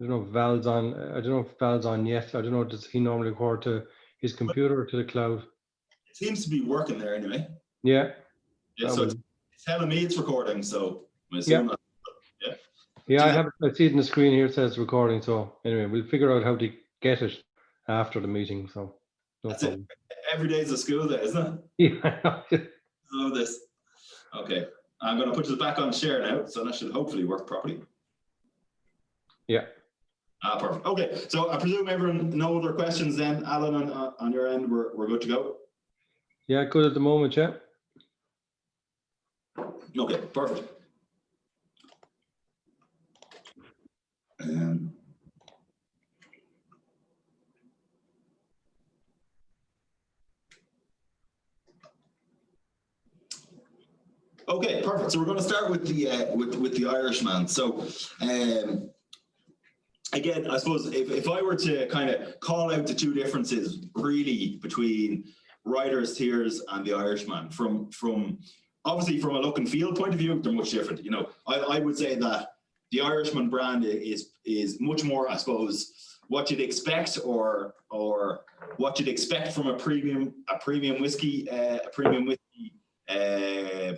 I don't know if Val's on. I don't know if Val's on yet. I don't know. Does he normally record to his computer or to the cloud? It seems to be working there anyway. Yeah. Yeah. So it's telling me it's recording. So I'm assuming. Yeah. Yeah. I see it in the screen here. It says recording. So anyway, we'll figure out how to get it after the meeting. So no that's problem. It. Every day is a school day, isn't it? Yeah. Love this. Okay. I'm going to put this back on share now, so that should hopefully work properly. Yeah. Perfect. Okay, so I presume everyone, no other questions then, Alan, on your end, we're good to go? Yeah, good at the moment, yeah. Okay, perfect. Okay, perfect. So we're going to start with the Irishman. So again, I suppose if I were to kind of call out the two differences really between Riders Tears and the Irishman, from obviously from a look and feel point of view, they're much different. You know, I would say that the Irishman brand is much more, I suppose, what you'd expect or what you'd expect from a premium whiskey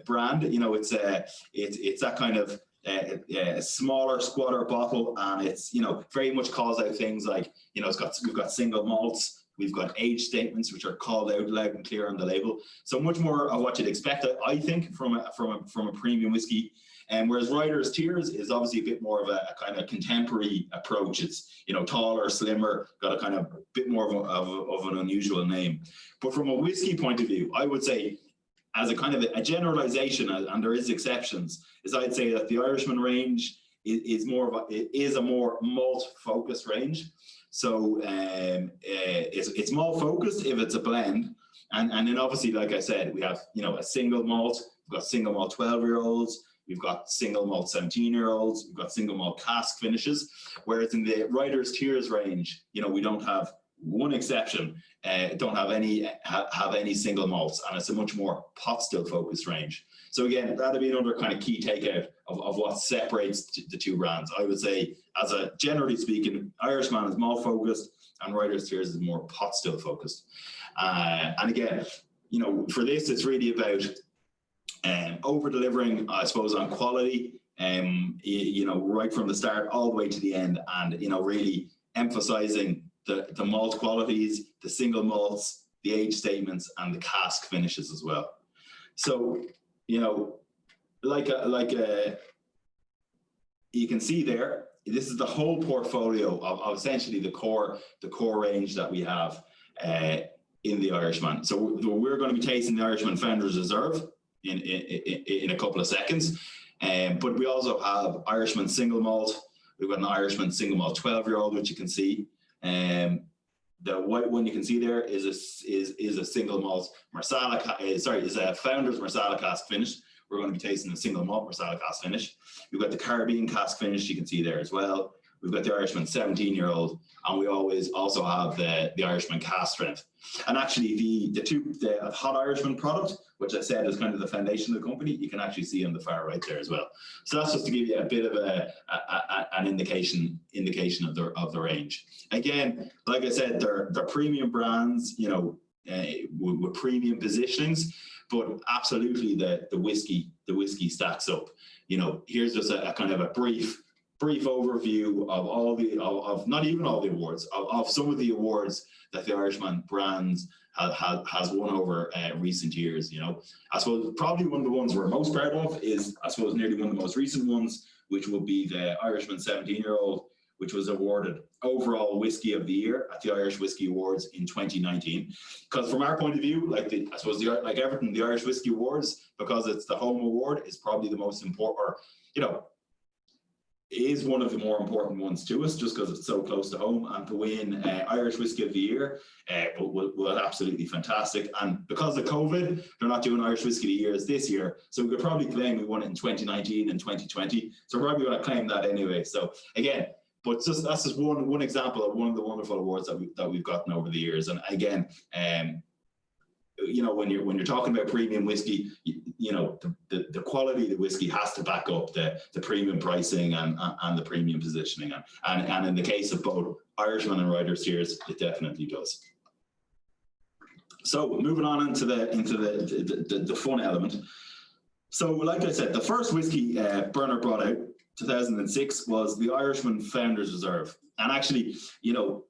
brand. You know, it's that kind of a smaller, squatter bottle, and it's, you know, very much calls out things like, you know, we've got single malts, we've got age statements which are called out loud and clear on the label. So much more of what you'd expect, I think, from a premium whiskey. And whereas Riders Tears is obviously a bit more of a kind of contemporary approach. It's, you know, taller, slimmer, got a kind of bit more of an unusual name. But from a whiskey point of view, I would say, as a kind of a generalization, and there is exceptions, is I'd say that the Irishman range is a more malt focused range. So it's malt focused if it's a blend, and then obviously, like I said, we have, you know, a single malt. We've got single malt 12-year-olds. We've got single malt 17-year-olds. We've got single malt cask finishes. Whereas in the Riders Tears range, you know, we don't have one exception. Don't have any single malts, and it's a much more pot still focused range. So again, that'd be another kind of key takeout of what separates the two brands. I would say, generally speaking, Irishman is malt focused, and Riders Tears is more pot still focused. And again, you know, for this, it's really about over delivering, I suppose, on quality. You know, right from the start all the way to the end, and, you know, really emphasizing the malt qualities, the single malts, the age statements, and the cask finishes as well. So, you know, you can see there, this is the whole portfolio of essentially the core range that we have in the Irishman. So we're going to be tasting the Irishman Founders Reserve in a couple of seconds, but we also have Irishman single malt. We've got an Irishman single malt 12-year-old, which you can see. The white one you can see there is a single malt Marsala, is a Founders Marsala cask finish. We're going to be tasting a single malt Marsala cask finish. We've got the Caribbean cask finish you can see there as well. We've got the Irishman 17-year-old, and we also have the Irishman cask strength. And actually the Hot Irishman product, which I said is kind of the foundation of the company, you can actually see on the far right there as well. So that's just to give you a bit of an indication of the range. Again, like I said, they're premium brands, you know, with premium positionings, but absolutely the whiskey stacks up. You know, here's just a kind of a brief overview of of not even all the awards, of some of the awards that the Irishman brands has won over recent years. You know, I suppose probably one of the ones we're most proud of is, I suppose, nearly one of the most recent ones, which would be the Irishman 17-year-old, which was awarded overall whiskey of the year at the Irish Whiskey Awards in 2019. Because from our point of view, like everything, the Irish Whiskey Awards, because it's the home award, is probably the most important, or, you know, is one of the more important ones to us, just because it's so close to home. And to win Irish Whiskey of the Year was absolutely fantastic. And because of COVID, they're not doing Irish Whiskey of the Years this year, so we could probably claim we won it in 2019 and 2020. So we're probably going to claim that anyway. So again, but that's just one example of one of the wonderful awards that we've gotten over the years. And again, you know, when you're talking about premium whiskey, you know, the quality of the whiskey has to back up the premium pricing and the premium positioning. And in the case of both Irishman and Ryder Sears, it definitely does. So moving on into the fun element. So like I said, the first whiskey Bernard brought out, 2006, was the Irishman Founders Reserve. And actually, you know,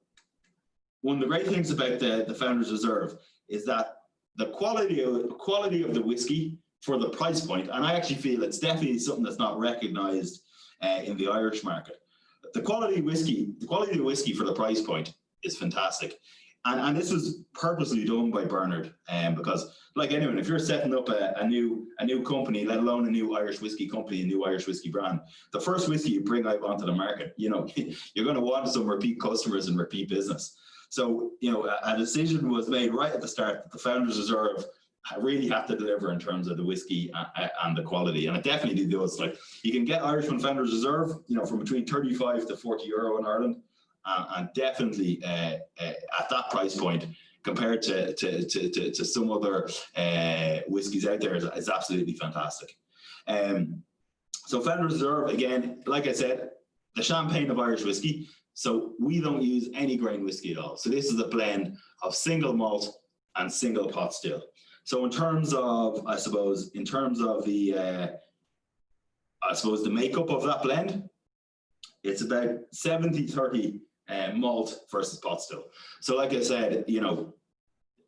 one of the great things about the Founders Reserve is that the quality of the whiskey for the price point, and I actually feel it's definitely something that's not recognized in the Irish market. The quality of whiskey for the price point is fantastic. And this was purposely done by Bernard, because, like anyone, if you're setting up a new company, let alone a new Irish whiskey company, a new Irish whiskey brand, the first whiskey you bring out onto the market, you know, you're going to want some repeat customers and repeat business. So, you know, a decision was made right at the start that the Founders Reserve really have to deliver in terms of the whiskey and the quality, and it definitely does. Like, you can get Irishman Founders Reserve, you know, from between 35 to 40 euro in Ireland. And definitely at that price point, compared to some other whiskies out there, is absolutely fantastic. So Founders Reserve, again, like I said, the champagne of Irish whiskey. So we don't use any grain whiskey at all. So this is a blend of single malt and single pot still. So in terms of, I suppose, the makeup of that blend, it's about 70-30 malt versus pot still. So like I said, you know,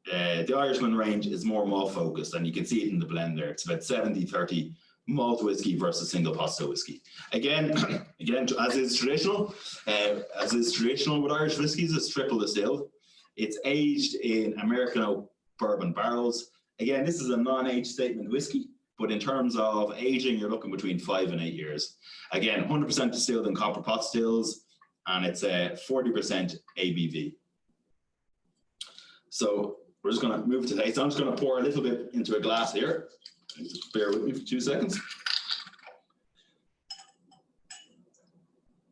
the Irishman range is more malt focused, and you can see it in the blend there. It's about 70-30 malt whiskey versus single pot still whiskey. Again, as is traditional with Irish whiskies, it's triple distilled. It's aged in American oak bourbon barrels. Again, this is a non-age statement whiskey, but in terms of aging, you're looking between 5 and 8 years. Again, 100% distilled in copper pot stills, and it's a 40% ABV. So we're just going to move to taste. I'm just going to pour a little bit into a glass here. Just bear with me for 2 seconds.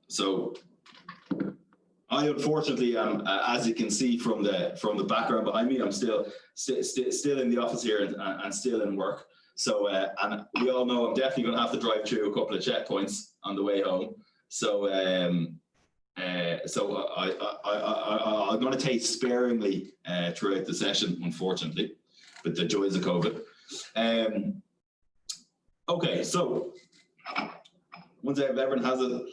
So I unfortunately am, as you can see from the background behind me, I'm still in the office here and still in work. So and we all know I'm definitely going to have to drive through a couple of checkpoints on the way home. So I'm going to taste sparingly throughout the session, unfortunately, with the joys of COVID. Okay, so once everyone has it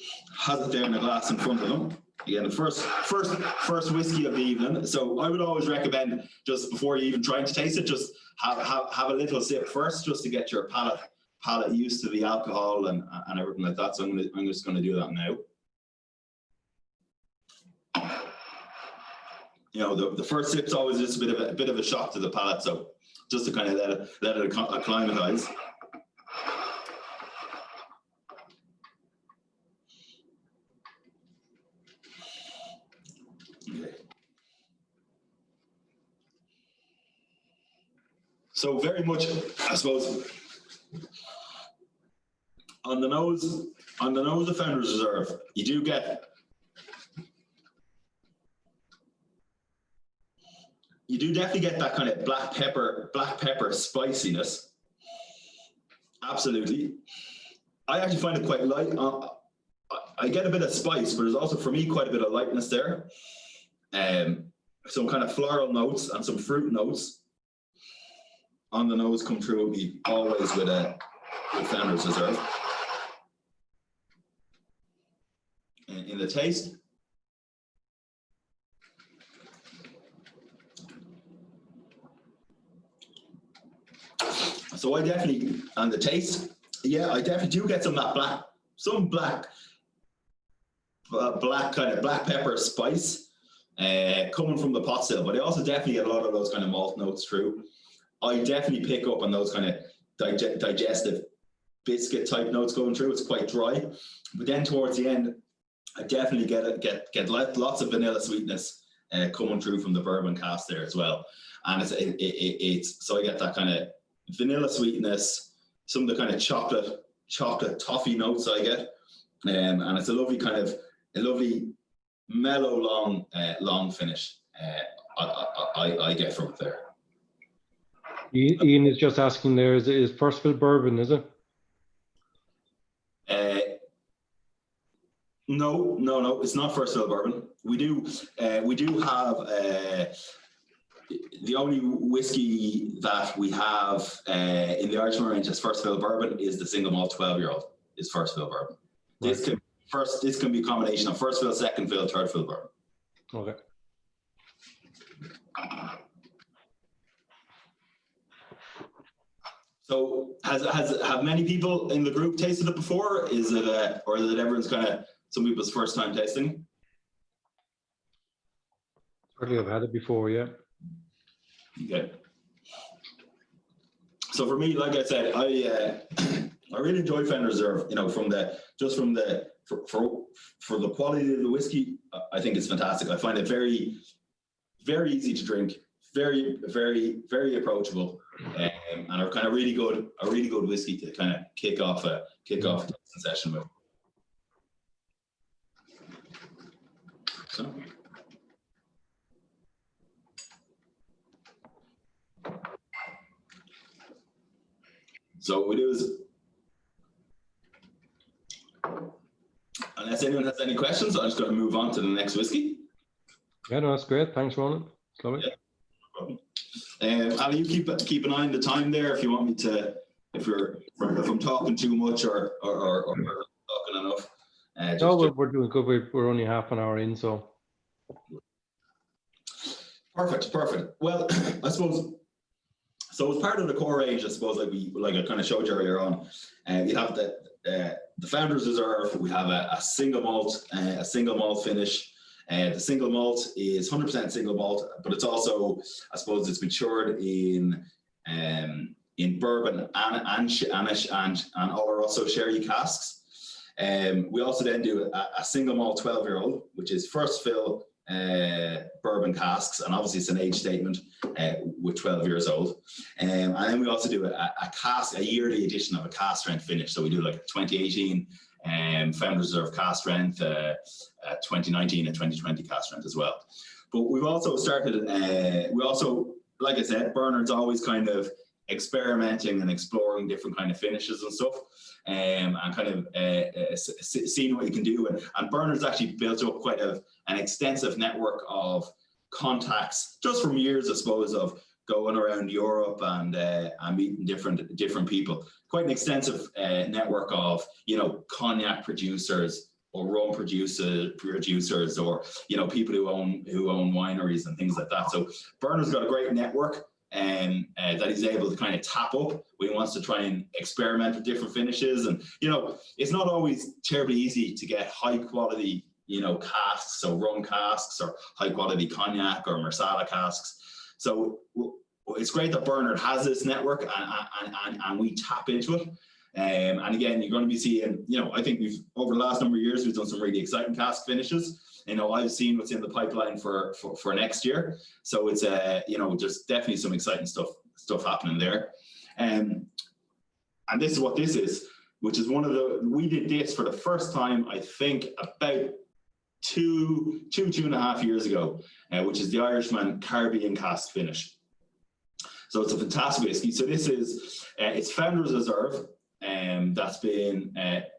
there in a glass in front of them. Again, the first whiskey of the evening. So I would always recommend, just before you even trying to taste it, just have a little sip first, just to get your palate used to the alcohol and everything like that. So I'm just going to do that now. You know, the first sip's always just a bit of a shock to the palate, so just to kind of let it acclimatize. Okay. So very much, I suppose, on the nose of Founders Reserve, you do definitely get that kind of black pepper spiciness. Absolutely. I actually find it quite light. I get a bit of spice, but there's also, for me, quite a bit of lightness there. Some kind of floral notes and some fruit notes on the nose come through with me always with Founders Reserve. In the taste, so I definitely, on the taste, yeah, I definitely do get some black kind of black pepper spice coming from the pot still, but I also definitely get a lot of those kind of malt notes through. I definitely pick up on those kind of digestive biscuit type notes going through. It's quite dry, but then towards the end, I definitely get lots of vanilla sweetness coming through from the bourbon cask there as well, and it's so I get that kind of vanilla sweetness, some of the kind of chocolate toffee notes I get, and it's a lovely mellow long finish I get from it there. Ian is just asking there, is first fill bourbon, is it? No, it's not first fill bourbon. We do have the only whiskey that we have in the Irishman range as first fill bourbon is the single malt 12-year-old is first fill bourbon. Right. This can be a combination of first fill, second fill, third fill bourbon. Okay. So have many people in the group tasted it before? Is it or is it everyone's kind of some people's first time tasting? Certainly, I've had it before, yeah. Okay. So for me, like I said, I really enjoy Fender Reserve. You know, for the quality of the whiskey, I think it's fantastic. I find it very, very easy to drink, very, very, very approachable, and are kind of a really good whiskey to kind of kick off a tasting session with. So what we do is, unless anyone has any questions, I'm just going to move on to the next whiskey. Yeah, no, that's great. Thanks, Ronan. It's lovely. Yeah, no problem. Ali, you keep an eye on the time there if you want me to, if I'm talking too much or talking enough. No, we're doing good. We're only half an hour in, so. Perfect. Well, I suppose. So as part of the core range, I suppose, like I kind of showed you earlier on, we have the Founders Reserve. We have a single malt finish. The single malt is 100% single malt, but it's also, I suppose, it's matured in bourbon and Oloroso sherry casks. We also then do a single malt 12-year-old, which is first fill bourbon casks, and obviously it's an age statement with 12 years old. And then we also do a yearly edition of a cask strength finish. So we do like a 2018 Founders Reserve cask strength, 2019 and 2020 cask strength as well. But we've also started, like I said, Bernard's always kind of experimenting and exploring different kind of finishes and stuff, and kind of seeing what you can do. And Bernard's actually built up quite an extensive network of contacts just from years, I suppose, of going around Europe and meeting different people. Quite an extensive network of, cognac producers or rum producers, or people who own wineries and things like that. So Bernard's got a great network that he's able to kind of tap up when he wants to try and experiment with different finishes. And it's not always terribly easy to get high quality casks, so rum casks, or high quality cognac or Marsala casks. So it's great that Bernard has this network, and we tap into it. And again, you're going to be seeing, I think over the last number of years, we've done some really exciting cask finishes. I've seen what's in the pipeline for next year. So it's, there's definitely some exciting stuff happening there. And this is what this is, which is we did this for the first time, I think, about two and a half years ago, which is the Irishman Caribbean cask finish. So it's a fantastic whiskey. So this is, it's Founders Reserve, that's been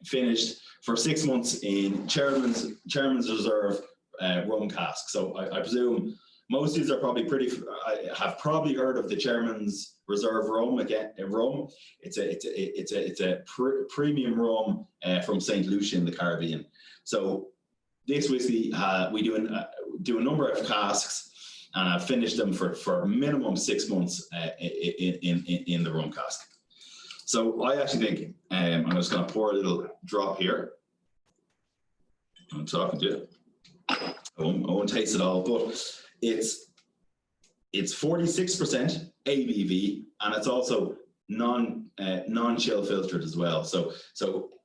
finished for 6 months in Chairman's Reserve rum cask. So I presume most of these are probably have probably heard of the Chairman's Reserve rum. Again, rum. It's a premium rum from St. Lucia in the Caribbean. So this whiskey, we do a number of casks, and I've finished them for minimum 6 months in the rum cask. So I actually think I'm just going to pour a little drop here. I'm talking to you. I won't taste it all, but it's 46% ABV, and it's also non-chill filtered as well. So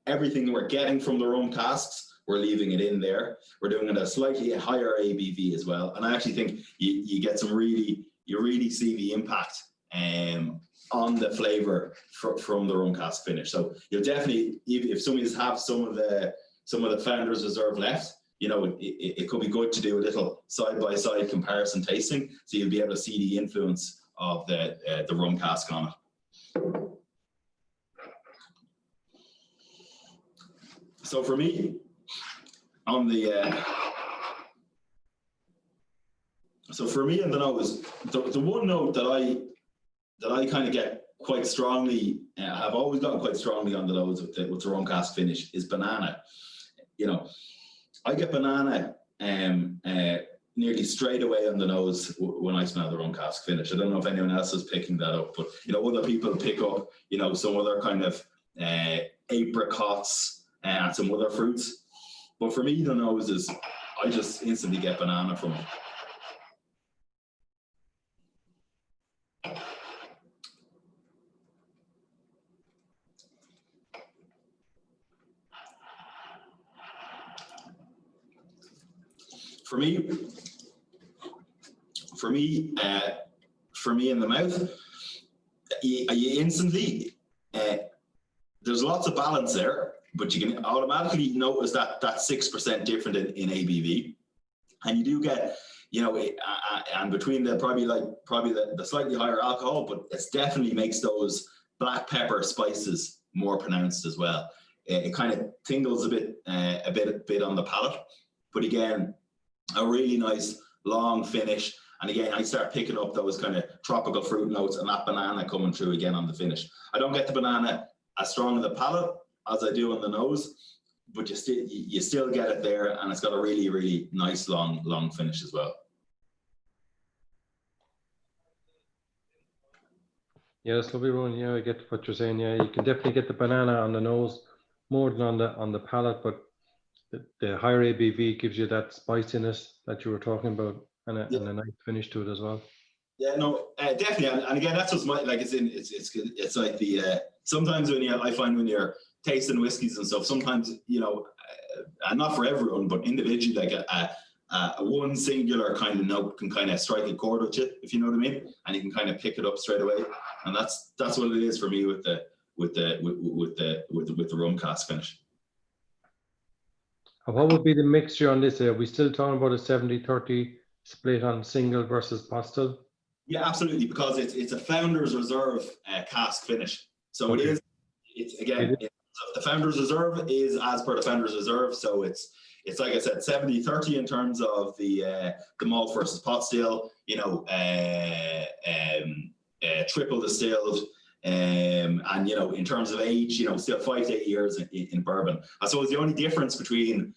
everything we're getting from the rum casks, we're leaving it in there. We're doing it at a slightly higher ABV as well. And I actually think you get you really see the impact on the flavor from the rum cask finish. So you'll definitely, if somebody's have some of the Founders Reserve left, it could be good to do a little side-by-side comparison tasting, so you'll be able to see the influence the rum cask on it. So for me, on the nose, the one note that I kind of get quite strongly, I've always gotten quite strongly on the nose with the rum cask finish is banana. You know, I get banana nearly straight away on the nose when I smell the rum cask finish. I don't know if anyone else is picking that up, but you know, other people pick up, you know, some other kind of apricots and some other fruits. But for me, the nose is, I just instantly get banana from it. For me in the mouth, you instantly, there's lots of balance there, but you can automatically notice that 6% different in ABV, and you do get, you know, and between probably the slightly higher alcohol, but it definitely makes those black pepper spices more pronounced as well. It kind of tingles a bit on the palate, but again, a really nice long finish. And again, I start picking up those kind of tropical fruit notes and that banana coming through again on the finish. I don't get the banana as strong in the palate as I do on the nose, but you still get it there, and it's got a really, really nice long finish as well. Yeah, that's lovely, Rowan. Yeah, I get what you're saying. Yeah, you can definitely get the banana on the nose more than on the palate, but the higher ABV gives you that spiciness that you were talking about, and a nice finish to it as well. Yeah, no, definitely, and again, that's what's like. It's like the sometimes I find when you're tasting whiskeys and stuff, sometimes, you know, and not for everyone, but individually, like a one singular kind of note can kind of strike a chord with you, if you know what I mean, and you can kind of pick it up straight away, and that's what it is for me with the rum cask finish. And what would be the mixture on this? Are we still talking about a 70-30 split on single versus pot still? Yeah, absolutely, because it's a Founders Reserve cask finish. So okay. The Founders Reserve is as per the Founders Reserve. So it's like I said, 70-30 in terms of the malt versus pot still. You know, triple distilled. And you know, in terms of age, you know, still 5 to 8 years in bourbon. I suppose the only difference between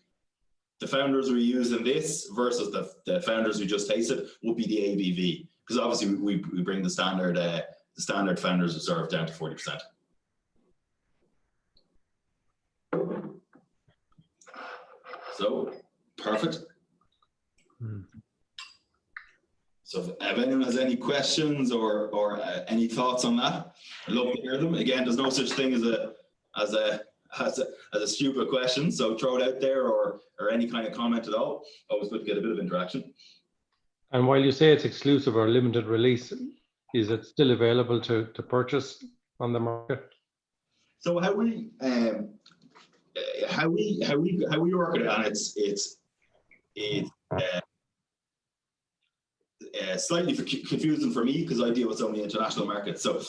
the Founders we use in this versus the Founders we just tasted would be the ABV, because obviously we bring the standard Founders Reserve down to 40%. So perfect. So if anyone has any questions or any thoughts on that, I'd love to hear them. Again, there's no such thing as a stupid question, so throw it out there or any kind of comment at all. Always good to get a bit of interaction. And while you say it's exclusive or limited release, is it still available to purchase on the market? So how we work it, and it's slightly confusing for me because I deal with so many international markets. So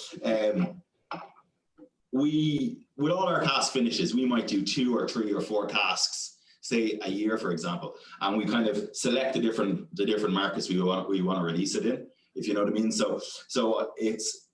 with all our cask finishes, we might do 2 or 3 or 4 casks, say a year, for example, and we kind of select the different markets we want to release it in, if you know what I mean. So it's,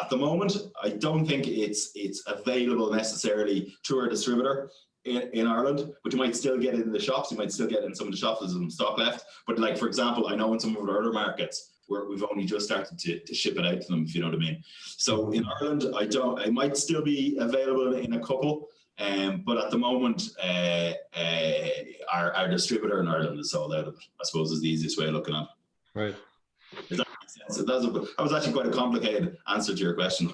at the moment, I don't think it's available necessarily to our distributor in Ireland, but you might still get it in the shops. You might still get it in some of the shops, there's some stock left. But like, for example, I know in some of our other markets where we've only just started to ship it out to them, if you know what I mean. So in Ireland, it might still be available in a couple, but at the moment, our distributor in Ireland is sold out of it, I suppose, is the easiest way of looking at it. Right. Does that make sense? So that was actually quite a complicated answer to your question.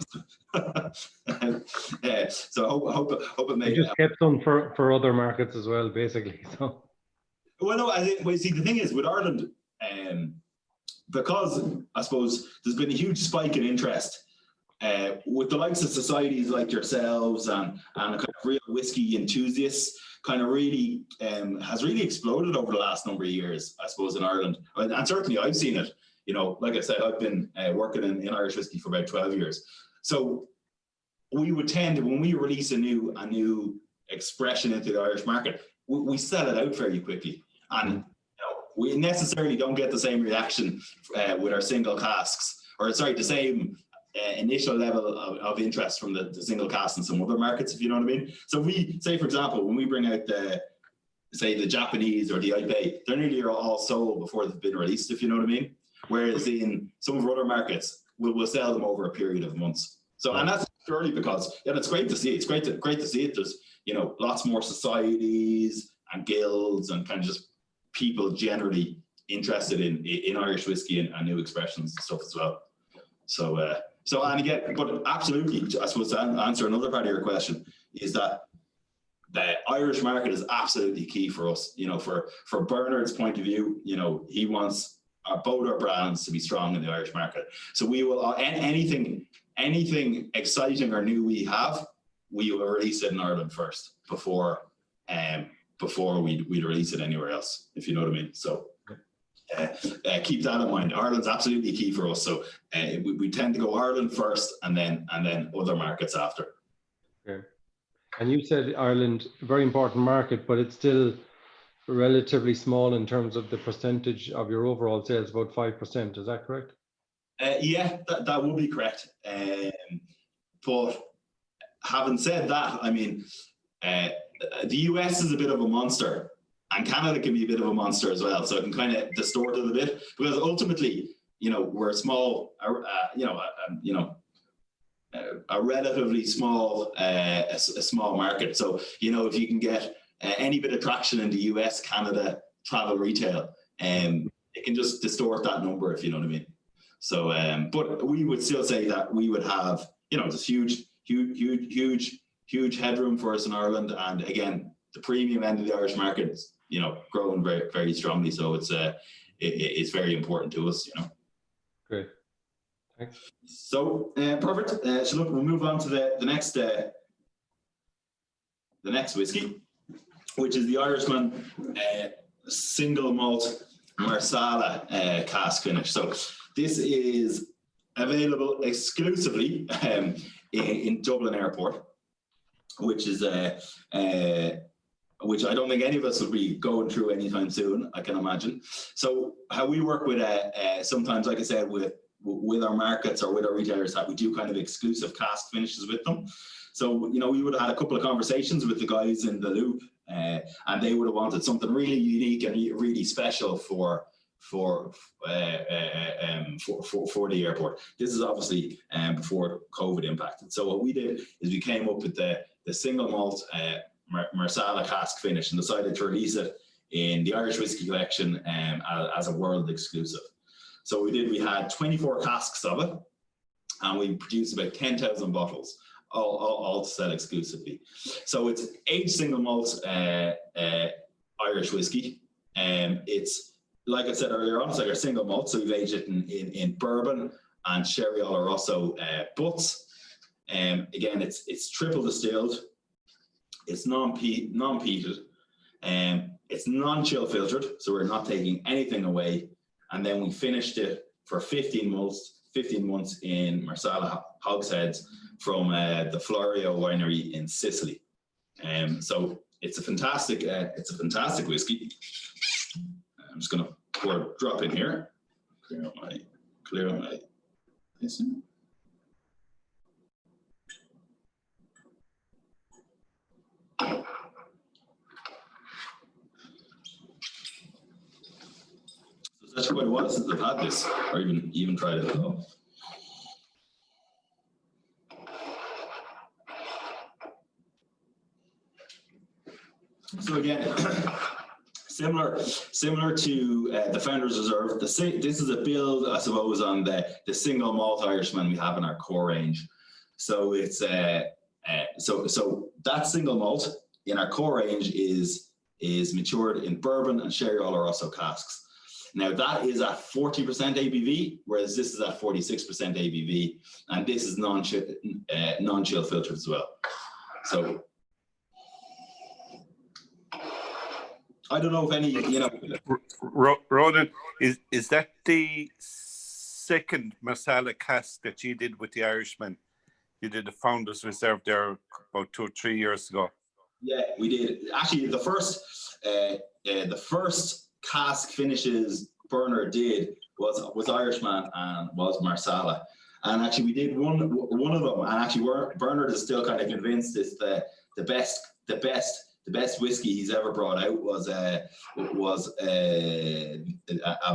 So I hope it made. You just kept them for other markets as well, basically. So. Well, no, see, the thing is with Ireland, because I suppose there's been a huge spike in interest with the likes of societies like yourselves and kind of real whiskey enthusiasts, kind of really has really exploded over the last number of years, I suppose, in Ireland. And certainly I've seen it. You know, like I said, I've been working in Irish whiskey for about 12 years. So we would tend to, when we release a new expression into the Irish market, we sell it out very quickly. And we necessarily don't get the same reaction with our single casks, or sorry, the same initial level of interest from the single cask in some other markets, if you know what I mean. So we say, for example, when we bring out the Japanese or the IPA, they're nearly all sold before they've been released, if you know what I mean. Whereas in some of our other markets, we'll sell them over a period of months. So, and that's purely because, yeah, it's great to see. It's great to see it. There's, you know, lots more societies and guilds and kind of just people generally interested in Irish whiskey and new expressions and stuff as well. So, and again, but absolutely, I suppose to answer another part of your question is that the Irish market is absolutely key for us. You know, for Bernard's point of view, you know, he wants both our brands to be strong in the Irish market. So we will anything exciting or new we will release it in Ireland first before we release it anywhere else, if you know what I mean. So keep that in mind. Ireland's absolutely key for us. So we tend to go Ireland first and then other markets after. Okay. And you said Ireland, a very important market, but it's still relatively small in terms of the percentage of your overall sales, about 5%. Is that correct? Yeah, that would be correct. But having said that, I mean, the US is a bit of a monster, and Canada can be a bit of a monster as well. So it can kind of distort it a bit, because ultimately, you know, we're a small, a relatively small, a small market. So, you know, if you can get any bit of traction in the US, Canada, travel retail, it can just distort that number, if you know what I mean. So, but we would still say that we would have, you know, this huge headroom for us in Ireland. And again, the premium end of the Irish market is, you know, growing very, very strongly. So it's very important to us, you know. Great. Thanks. So perfect. So look, we'll move on to the next whiskey, which is the Irishman single malt Marsala cask finish. So this is available exclusively in Dublin Airport, which is which I don't think any of us will be going through anytime soon, I can imagine. So how we work with sometimes, like I said, with our markets or with our retailers, that we do kind of exclusive cask finishes with them. So, you know, we would have had a couple of conversations with the guys in the loop, and they would have wanted something really unique and really special for the airport. This is obviously before COVID impacted. So what we did is we came up with the single malt Marsala cask finish and decided to release it in the Irish Whiskey Collection as a world exclusive. So we had 24 casks of it, and we produced about 10,000 bottles, all to sell exclusively. So it's aged single malt Irish whiskey. It's, like I said earlier on, it's like our single malt. So we've aged it in bourbon and sherry oloroso butts. Again, it's triple distilled. It's non-peated. It's non-chill filtered, so we're not taking anything away. And then we finished it for 15 months in Marsala hogsheads from the Florio winery in Sicily. So it's a fantastic whiskey. I'm just going to pour a drop in here. Clear out my listen. So that's quite a while since I've had this, or even tried it at all. So again, similar to the Founders Reserve, this is a build, I suppose, on the single malt Irishman we have in our core range. So it's so that single malt in our core range is matured in bourbon and sherry oloroso casks. Now that is at 40% ABV, whereas this is at 46% ABV, and this is non-chill filtered as well. So I don't know if any, you know. Ronan, is that the second Marsala cask that you did with the Irishman. You did the Founders Reserve there about 2 or 3 years ago. Yeah, we did. Actually, the first cask finishes Burner did was Irishman and was Marsala. And actually, we did one of them. And actually, Bernard is still kind of convinced it's the best whiskey he's ever brought out was a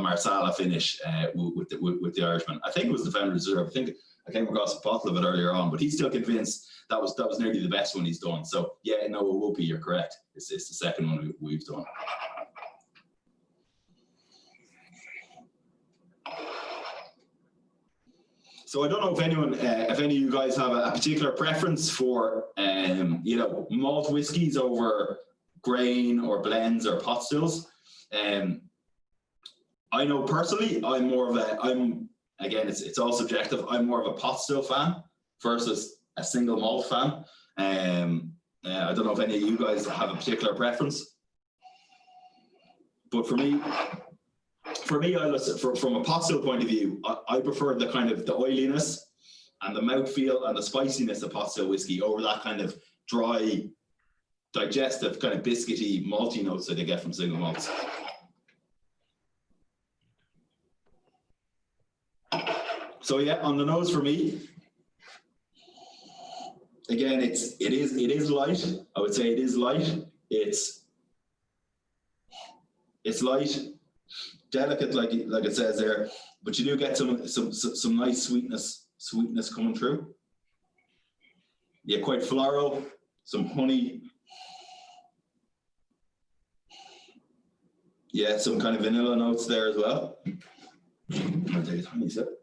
Marsala finish with the Irishman. I think it was the Founders Reserve. I think I came across a bottle of it earlier on, but he's still convinced that was nearly the best one he's done. So yeah, no, it will be. You're correct. It's the second one we've done. So I don't know if any of you guys have a particular preference for, malt whiskies over grain or blends or pot stills. I know personally, again, it's all subjective. I'm more of a pot still fan versus a single malt fan. I don't know if any of you guys have a particular preference, but for me, from a pot still point of view, I prefer the kind of the oiliness and the mouthfeel and the spiciness of pot still whiskey over that kind of dry, digestive, kind of biscuity, malty notes that you get from single malts. So yeah, on the nose for me, again, it is light. I would say it is light. It's light, delicate, like it says there, but you do get some nice sweetness coming through. Yeah, quite floral, some honey. Yeah, some kind of vanilla notes there as well. I'll take a tiny sip.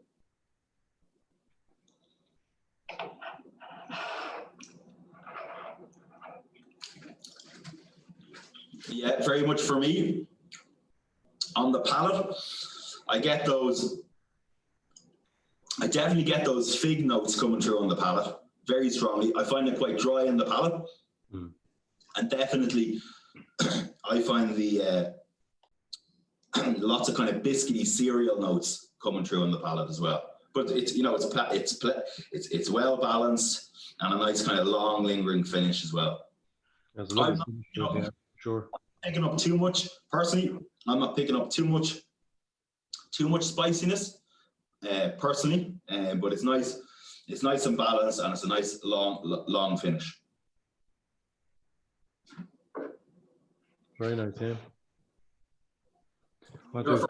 Yeah, very much for me. On the palate, I definitely get those fig notes coming through on the palate very strongly. I find it quite dry in the palate. And definitely I find the lots of kind of biscuity cereal notes coming through on the palate as well. But it's well balanced and a nice kind of long lingering finish as well. That's a lovely finish, yeah, sure. Picking up too much personally. I'm not picking up too much spiciness personally, but it's nice. It's nice and balanced, and it's a nice long finish. Very nice, yeah. What do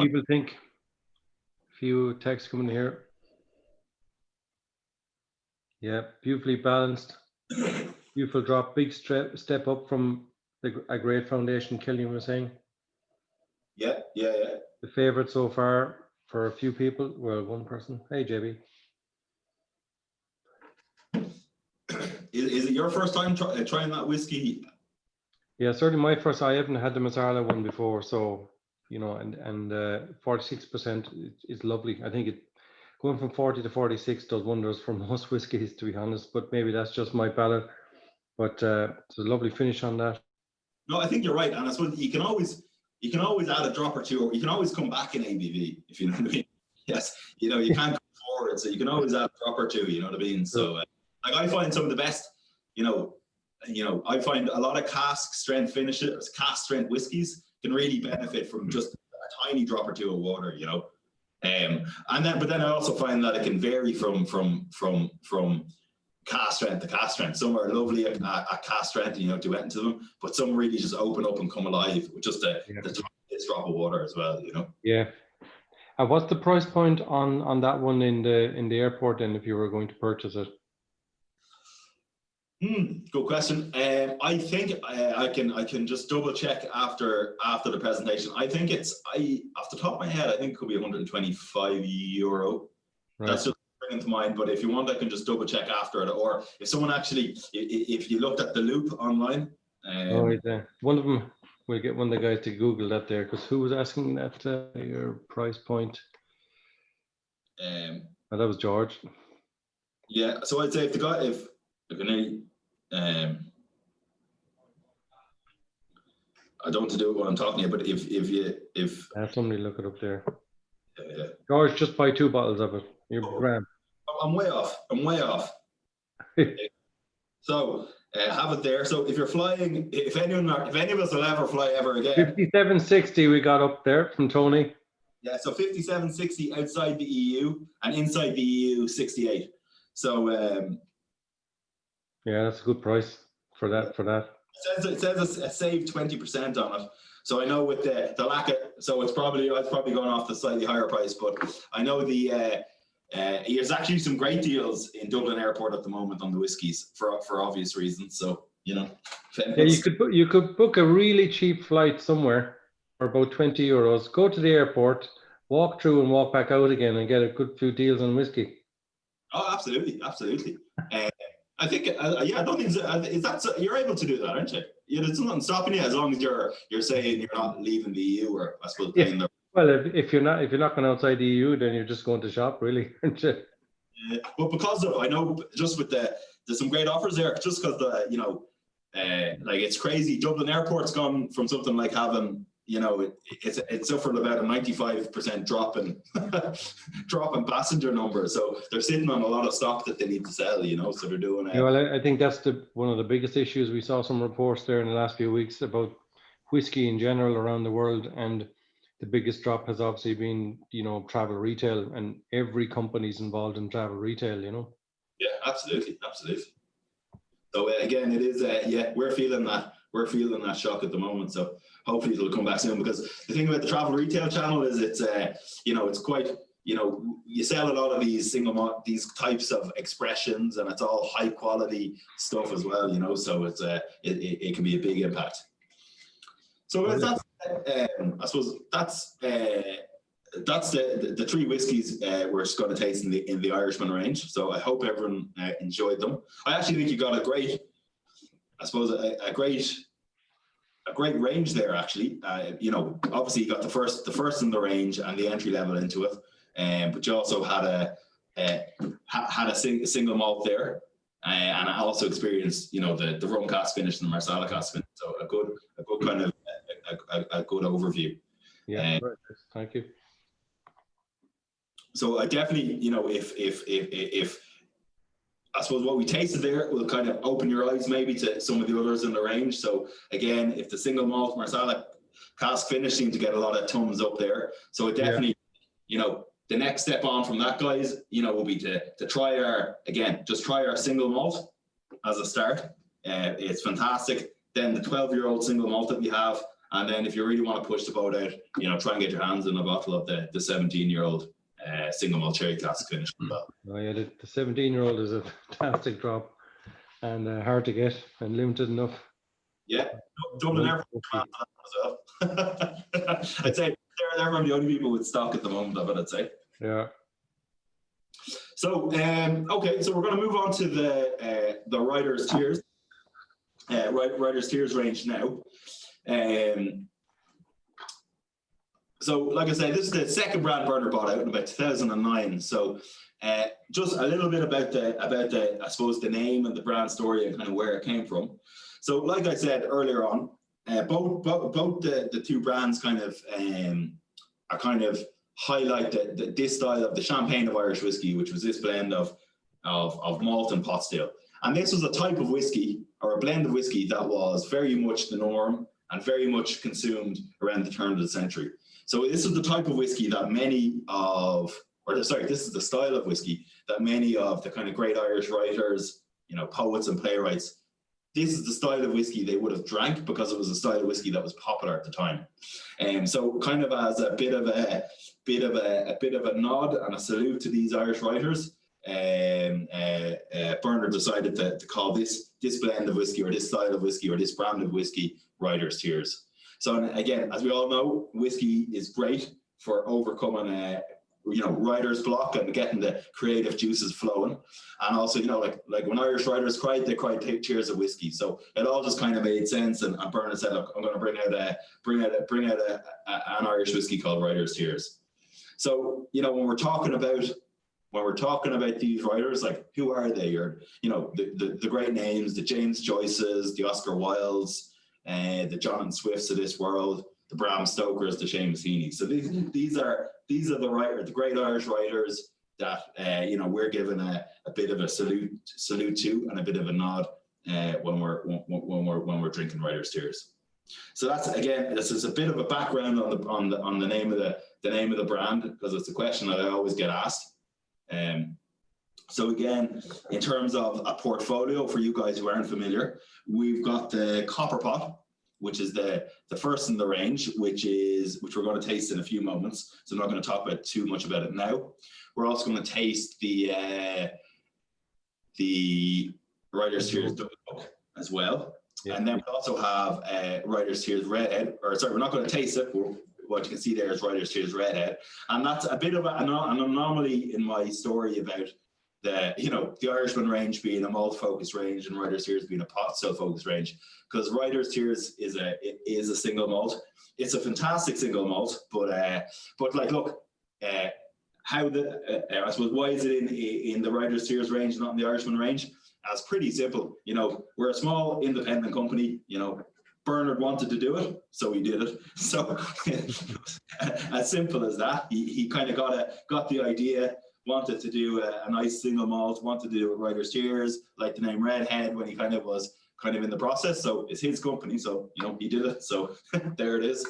people think? A few texts coming here. Yeah, beautifully balanced. Beautiful drop, big step up from a great foundation, Killian was saying. Yeah. The favorite so far for a few people, well, one person. Hey, JB. Is it your first time trying that whiskey? Yeah, certainly my first. I haven't had the Marsala one before, so and 46% is lovely. I think going from 40 to 46 does wonders for most whiskies, to be honest. But maybe that's just my palate. But it's a lovely finish on that. No, I think you're right, and I suppose you can always add a drop or two, or you can always come back in ABV, if you know what I mean. Yes, you can't go forward, so you can always add a drop or two, you know what I mean. So, like I find some of the best, I find a lot of cask strength finishes, cask strength whiskies can really benefit from just a tiny drop or two of water, but then I also find that it can vary from cask strength to cask strength. Some are lovely at cask strength, duetting to them, but some really just open up and come alive with just the tiniest drop of water as well, Yeah. And what's the price point on that one in the airport then, if you were going to purchase it? Good question. I think I can just double check after the presentation. I think off the top of my head, I think it could be €125. Right. That's just bringing to mind. But if you want, I can just double check after it. Or if someone if you looked at the Loop online. One of them, we'll get one of the guys to Google that there, because who was asking that your price point? That was George. Yeah. So I'd say if the guy I don't want to do it while I'm talking to you, but if somebody look it up there. Yeah. George, just buy 2 bottles of it. You're Oh, grand. I'm way off. I'm way off. So have it there. So if you're flying, if any of us will ever fly ever again, 57.60 we got up there from Tony. yeah. So 57.60 outside the EU and inside the EU 68. So Yeah, that's a good price for that. it says a save 20% on it. So I know with the lack of, so it's probably going off the slightly higher price, but I know there's actually some great deals in Dublin Airport at the moment on the whiskies for obvious reasons. So Yeah, you could book a really cheap flight somewhere for about €20. Go to the airport, walk through and walk back out again, and get a good few deals on whiskey. Oh, absolutely. I think, yeah, I don't think is that you're able to do that, aren't you? Yeah, there's nothing stopping you as long as you're saying you're not leaving the EU, or I suppose paying the. Well, if you're not going outside the EU, then you're just going to shop, really, aren't you? Yeah, but because of, I know just with there's some great offers there, just because like it's crazy. Dublin Airport's gone from something like having, it suffered about a 95% drop in passenger numbers. So they're sitting on a lot of stock that they need to sell, so they're doing Yeah, well, I think that's one of the biggest issues. We saw some reports there in the last few weeks about whiskey in general around the world, and the biggest drop has obviously been, travel retail, and every company's involved in travel retail, Yeah, absolutely. So again, it is, yeah, we're feeling that shock at the moment. So hopefully it'll come back soon, because the thing about the travel retail channel is it's quite, you sell a lot of these types of expressions, and it's all high quality stuff as well, so it's it can be a big impact. So that's I suppose that's the 3 whiskies we're going to taste in the Irishman range. So I hope everyone enjoyed them. I actually think you got a great range there. Actually, obviously you got the first in the range and the entry level into it, but you also had a single malt there, and I also experienced the rum cask finish and the Marsala cask finish. So a good kind of a good overview. Yeah, thank you. So I definitely, if I suppose what we tasted there will kind of open your eyes maybe to some of the others in the range. So again, if the single malt Marsala cask finish seemed to get a lot of thumbs up there, so it definitely, the next step on from that, guys, will be to try our single malt as a start. It's fantastic. Then the 12-year-old single malt that we have, and then if you really want to push the boat out, try and get your hands on a bottle of the 17-year-old single malt cherry cask finish as well. Oh yeah, the 17-year-old is a fantastic drop, and hard to get and limited enough. Yeah, Dublin Airport as well. I'd say they're one of the only people with stock at the moment of it, I'd say. Yeah. So okay, so we're going to move on to the Riders Tiers, Riders Tiers range now. So, like I said, this is the second brand Bernard bought out in about 2009. So, just a little bit about the I suppose the name and the brand story and kind of where it came from. So, like I said earlier on, both the 2 brands kind of are kind of highlight this style of the champagne of Irish whiskey, which was this blend of malt and pot still. And this was a type of whiskey, or a blend of whiskey, that was very much the norm and very much consumed around the turn of the century. So this is the type of whiskey that this is the style of whiskey that many of the kind of great Irish writers, poets and playwrights, this is the style of whiskey they would have drank, because it was a style of whiskey that was popular at the time. And so kind of as a bit of a nod and a salute to these Irish writers, Bernard decided to call this blend of whiskey, or this style of whiskey, or this brand of whiskey, Riders Tiers. So again, as we all know, whiskey is great for overcoming writer's block and getting the creative juices flowing. And also, like when Irish writers cried, they cried tears of whiskey. So it all just kind of made sense. And Bernard said, look, I'm going to bring out an Irish whiskey called Riders Tiers. So, when we're talking about these writers, like, who are they? Or, the great names, the James Joyces, the Oscar Wildes, the John and Swifts of this world. Bram Stokers, the Seamus Heaney. So these are the great Irish writers that we're giving a bit of a salute to, and a bit of a nod when we're drinking Writers' Tears. So that's, again, this is a bit of a background on the name of the brand, because it's a question that I always get asked. So again, in terms of a portfolio, for you guys who aren't familiar, we've got the Copper Pot, which is the first in the range, which we're going to taste in a few moments. So I'm not going to talk about too much about it now. We're also going to taste the Writers' Tears Double Oak as well. Yeah. And then we also have Writers' Tears Redhead, or sorry, we're not going to taste it. What you can see there is Writers' Tears Redhead. And that's a bit of an anomaly in my story about the Irishman range being a malt focused range and Writers' Tears being a pot still focused range, because Writers' Tears is a single malt. It's a fantastic single malt, but like, look, I suppose, why is it in the Writers' Tears range, not in the Irishman range? It's pretty simple. We're a small independent company. Bernard wanted to do it, so he did it. So as simple as that. He kind of got the idea, wanted to do a nice single malt, wanted to do it Writers' Tears, like the name Redhead, when he was in the process. So it's his company, so he did it. So there it is.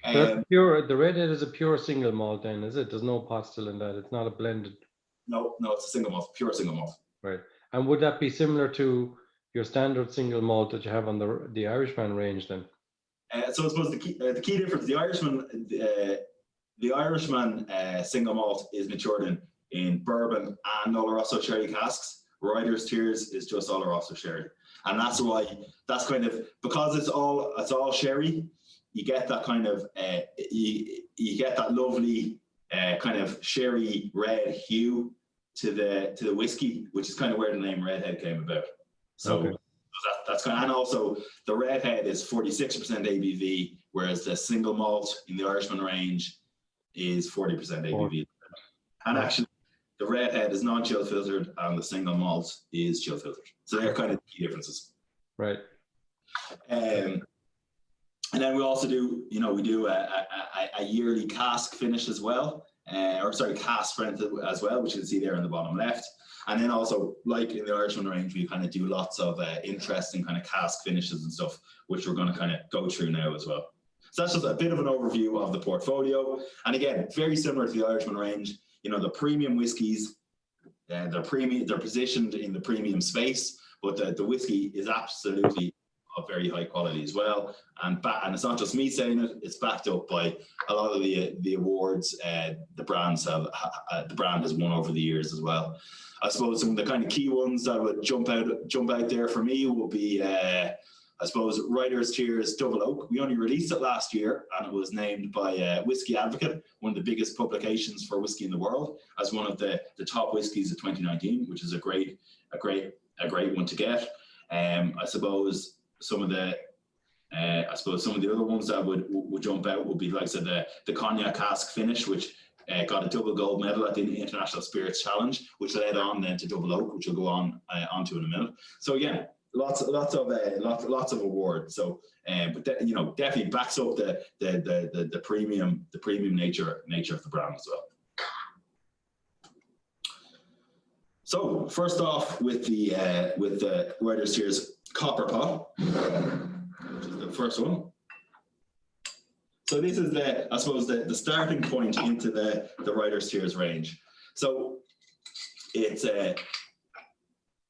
The Redhead is a pure single malt, then, is it? There's no pot still in that. It's not a blended. No, it's a single malt, pure single malt. Right. And would that be similar to your standard single malt that you have on the Irishman range then? So I suppose the key difference, the Irishman single malt is matured in bourbon and Oloroso sherry casks. Writers' Tears is just Oloroso sherry, and that's why because it's all sherry. You get that kind of you get that lovely kind of sherry red hue to the whiskey, which is kind of where the name Redhead came about. So okay. That's and also the Redhead is 46% ABV, whereas the single malt in the Irishman range is 40% ABV. And actually, the Redhead is non-chill filtered, and the single malt is chill filtered. So they're kind of the key differences. Right. And then we also do, we do a yearly cask finish as well. Cask strength as well, which you can see there in the bottom left. And then also, like in the Irishman range, we kind of do lots of interesting kind of cask finishes and stuff, which we're going to kind of go through now as well. So that's just a bit of an overview of the portfolio. And again, very similar to the Irishman range. The premium whiskies, they're positioned in the premium space, but the whiskey is absolutely of very high quality as well, and it's not just me saying it; it's backed up by a lot of the awards the brand has won over the years as well. I suppose some of the kind of key ones that would jump out there for me will be I suppose Writers' Tears Double Oak. We only released it last year, and it was named by Whiskey Advocate, one of the biggest publications for whiskey in the world, as one of the top whiskies of 2019, which is a great one to get. I suppose some of the other ones that would jump out would be, like I said, the cognac cask finish, which got a double gold medal at the International Spirits Challenge, which led on then to Double Oak, which we'll go onto in a minute. So again, lots of awards. So, but definitely backs up the premium nature of the brand as well. So first off, with the Writers' Tears Copper Pot, which is the first one. So this is the starting point into the Writers' Tears range. So it's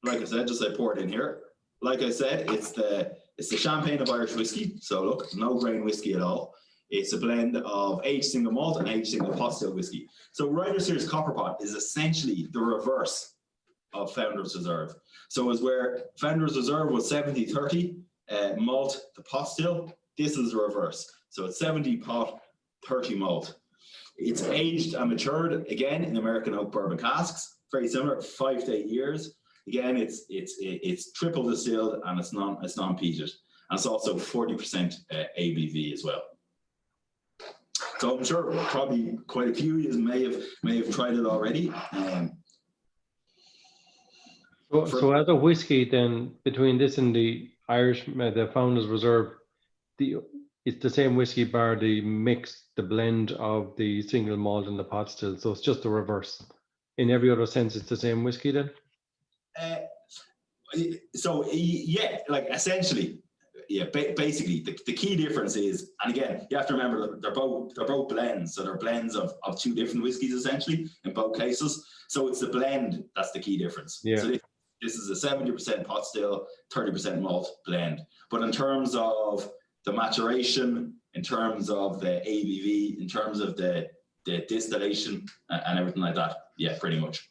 like I said, just I pour it in here. Like I said, it's the champagne of Irish whiskey. So look, no grain whiskey at all. It's a blend of aged single malt and aged single pot still whiskey. So Writers' Tears Copper Pot is essentially the reverse of Founders Reserve. So as where Founders Reserve was 70-30 malt to pot still, this is the reverse. So it's 70 pot, 30 malt. It's aged and matured again in American oak bourbon casks, very similar, 5 to 8 years. Again, it's triple distilled and it's non-peated, and it's also 40% ABV as well. So I'm sure probably quite a few of you may have tried it already. So as a whiskey, then between this and the Irish, the Founders Reserve, it's the same whiskey bar, the mix, the blend of the single malt and the pot still. So it's just the reverse. In every other sense, it's the same whiskey then? So yeah, like essentially, yeah, basically the key difference is, and again, you have to remember that they're both blends. So they're blends of two different whiskies essentially in both cases. So it's the blend that's the key difference. Yeah. So this is a 70% pot still, 30% malt blend. But in terms of the maturation, in terms of the ABV, in terms of the distillation and everything like that, yeah, pretty much.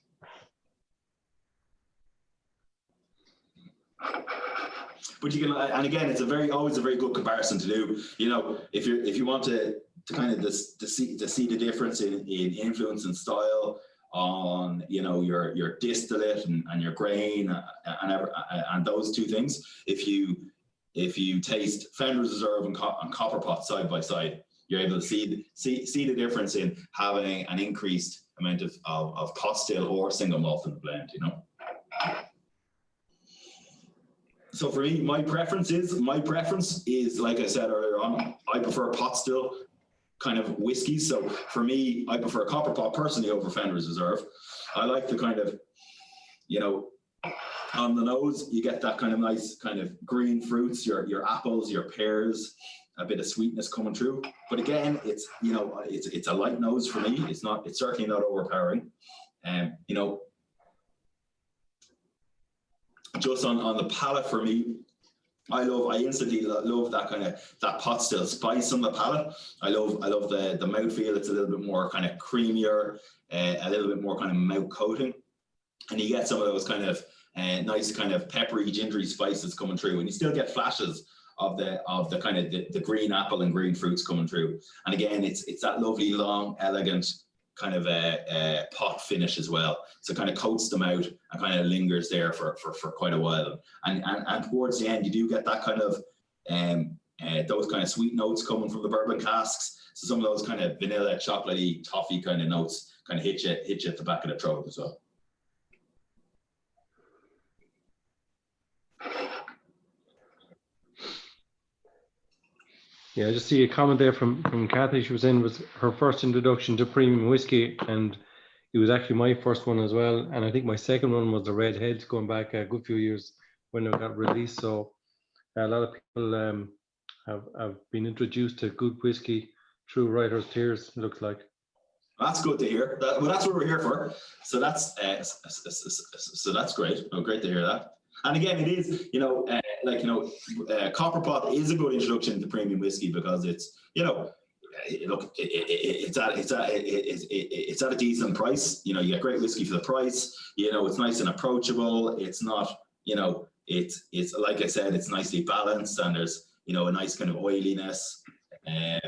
But you can, and again, it's always a very good comparison to do. You know, if you want to kind of to see the difference in influence and style on, you know, your distillate and your grain and those two things. If you taste Fender's Reserve and Copper Pot side by side, you're able to see the difference in having an increased amount of pot still or single malt in the blend. You know. So for me, my preference is, like I said earlier on, I prefer pot still kind of whiskeys. So for me, I prefer Copper Pot personally over Fender's Reserve. I like the kind of, you know, on the nose, you get that kind of nice kind of green fruits, your apples, your pears, a bit of sweetness coming through. But again, it's, you know, it's a light nose for me. It's certainly not overpowering. You know, just on the palate for me, I instantly love that kind of that pot still spice on the palate. I love the mouthfeel. It's a little bit more kind of creamier, a little bit more kind of mouth coating, and you get some of those kind of nice kind of peppery, gingery spices coming through, and you still get flashes of the kind of the green apple and green fruits coming through. And again, it's that lovely, long, elegant kind of a pot finish as well. So kind of coats them out and kind of lingers there for quite a while. And towards the end, you do get that kind of those kind of sweet notes coming from the bourbon casks. So some of those kind of vanilla, chocolatey, toffee kind of notes kind of hit you at the back of the throat as well. Yeah, I just see a comment there from Kathy. She was in, was her first introduction to premium whiskey, and it was actually my first one as well. And I think my second one was the Red Heads, going back a good few years when it got released. So a lot of people have been introduced to good whiskey through Writer's Tears, it looks like. That's good to hear. Well, that's what we're here for. So that's great. Oh, great to hear that. And again, it is, you know, Copper Pot is a good introduction to premium whiskey because it's, you know, look, it's at a decent price. You know, you get great whiskey for the price. You know, it's nice and approachable. It's not, you know, it's like I said, it's nicely balanced, and there's, you know, a nice kind of oiliness, a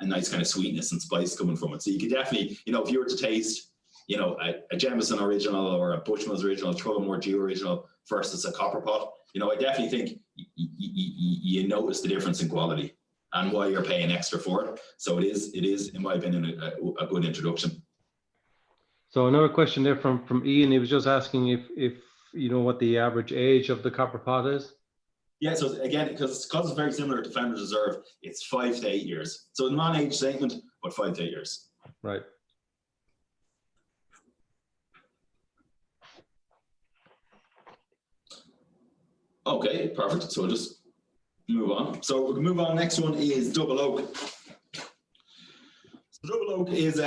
nice kind of sweetness and spice coming from it. So you could definitely, you know, if you were to taste, you know, a Jameson original or a Bushmills original, Tullamore Dew original versus a Copper Pot, you know, I definitely think you notice the difference in quality and why you're paying extra for it. So it is, in my opinion, a good introduction. So another question there from Ian. He was just asking if you know what the average age of the Copper Pot is. Yeah, so again, because it's very similar to Fender's Reserve, it's 5 to 8 years. So a non-age statement, but 5 to 8 years. Right. Okay, perfect. So we'll just move on. So we can move on. Next one is Double Oak. So Double Oak is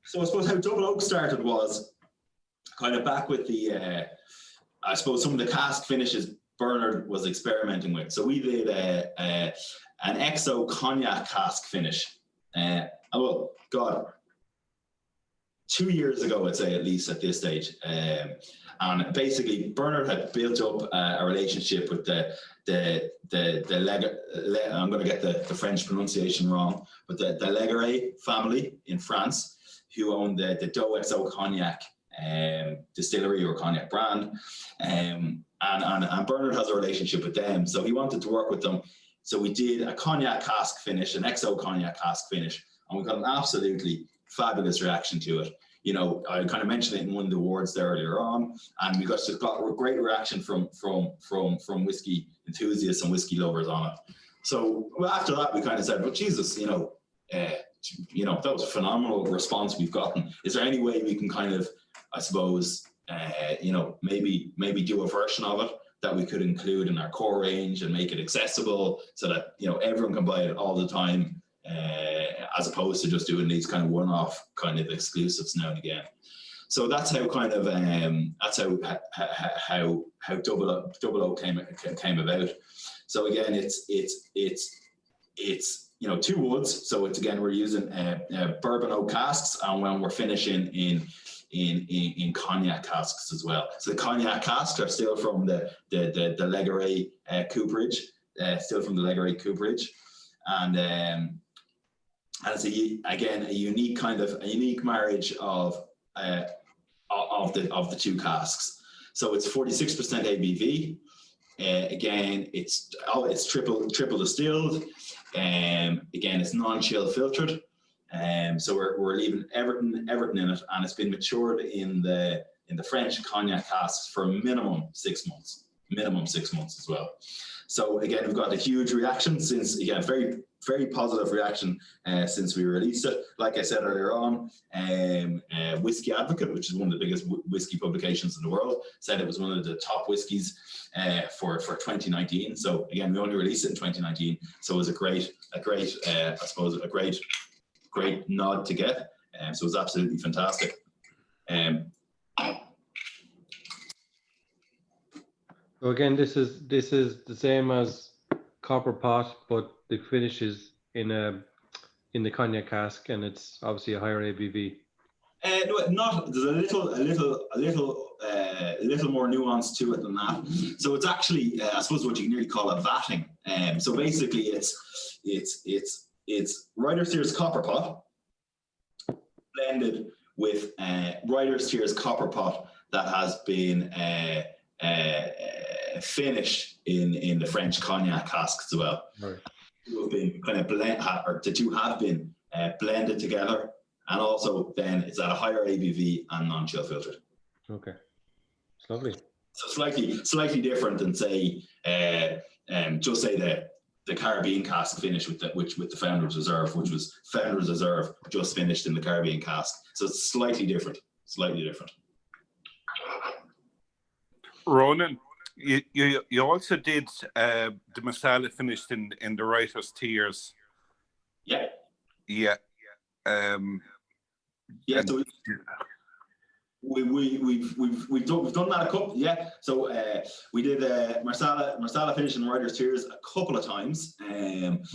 so I suppose how Double Oak started was kind of back with the I suppose some of the cask finishes Bernard was experimenting with. So we did an XO cognac cask finish. Oh God, 2 years ago, I'd say, at least at this stage. And basically, Bernard had built up a relationship with the I'm going to get the French pronunciation wrong, but the Legare family in France, who owned the Doe XO cognac distillery or cognac brand. And Bernard has a relationship with them, so he wanted to work with them. So we did a cognac cask finish, an XO cognac cask finish, and we got an absolutely fabulous reaction to it. You know, I kind of mentioned it in one of the awards there earlier on, and we got a great reaction from whiskey enthusiasts and whiskey lovers on it. So after that, we kind of said, well, Jesus, that was a phenomenal response we've gotten. Is there any way we can kind of, I suppose, maybe do a version of it that we could include in our core range and make it accessible so that, everyone can buy it all the time, as opposed to just doing these kind of one-off kind of exclusives now and again. So that's how kind of how Double O came about. So again, it's 2 woods. So it's, again, we're using bourbon oak casks, and when we're finishing in cognac casks as well. So the cognac casks are still from the Legaray cooperage, and it's a unique marriage of the 2 casks. So it's 46% ABV. Again, it's triple distilled. Again, it's non-chill filtered. So we're leaving everything in it, and it's been matured in the French cognac casks for minimum 6 months. Minimum 6 months as well. So again, we've got a huge reaction since, again, very, very positive reaction since we released it. Like I said earlier on, Whiskey Advocate, which is one of the biggest whiskey publications in the world, said it was one of the top whiskies for 2019. So again, we only released it in 2019. So it was a great nod to get. So it was absolutely fantastic. So again, this is the same as copper pot, but the finish is in the cognac cask, and it's obviously a higher ABV. There's a little more nuance to it than that. So it's actually, I suppose, what you can nearly call a vatting. So basically, it's Ryder's Tears copper pot blended with Ryder's Tears copper pot that has been finished in the French cognac casks as well. Right. The 2 have been blended together, and also then it's at a higher ABV and non-chill filtered. Okay, it's lovely. So slightly different than say the Caribbean cask finish with the Founders Reserve, which was Founders Reserve just finished in the Caribbean cask. So it's slightly different. Ronan, you also did the Marsala finished in the Writer's Tears. Yeah. Yeah. So we've done that a couple. Yeah. So we did Marsala finish in Writer's Tears a couple of times. And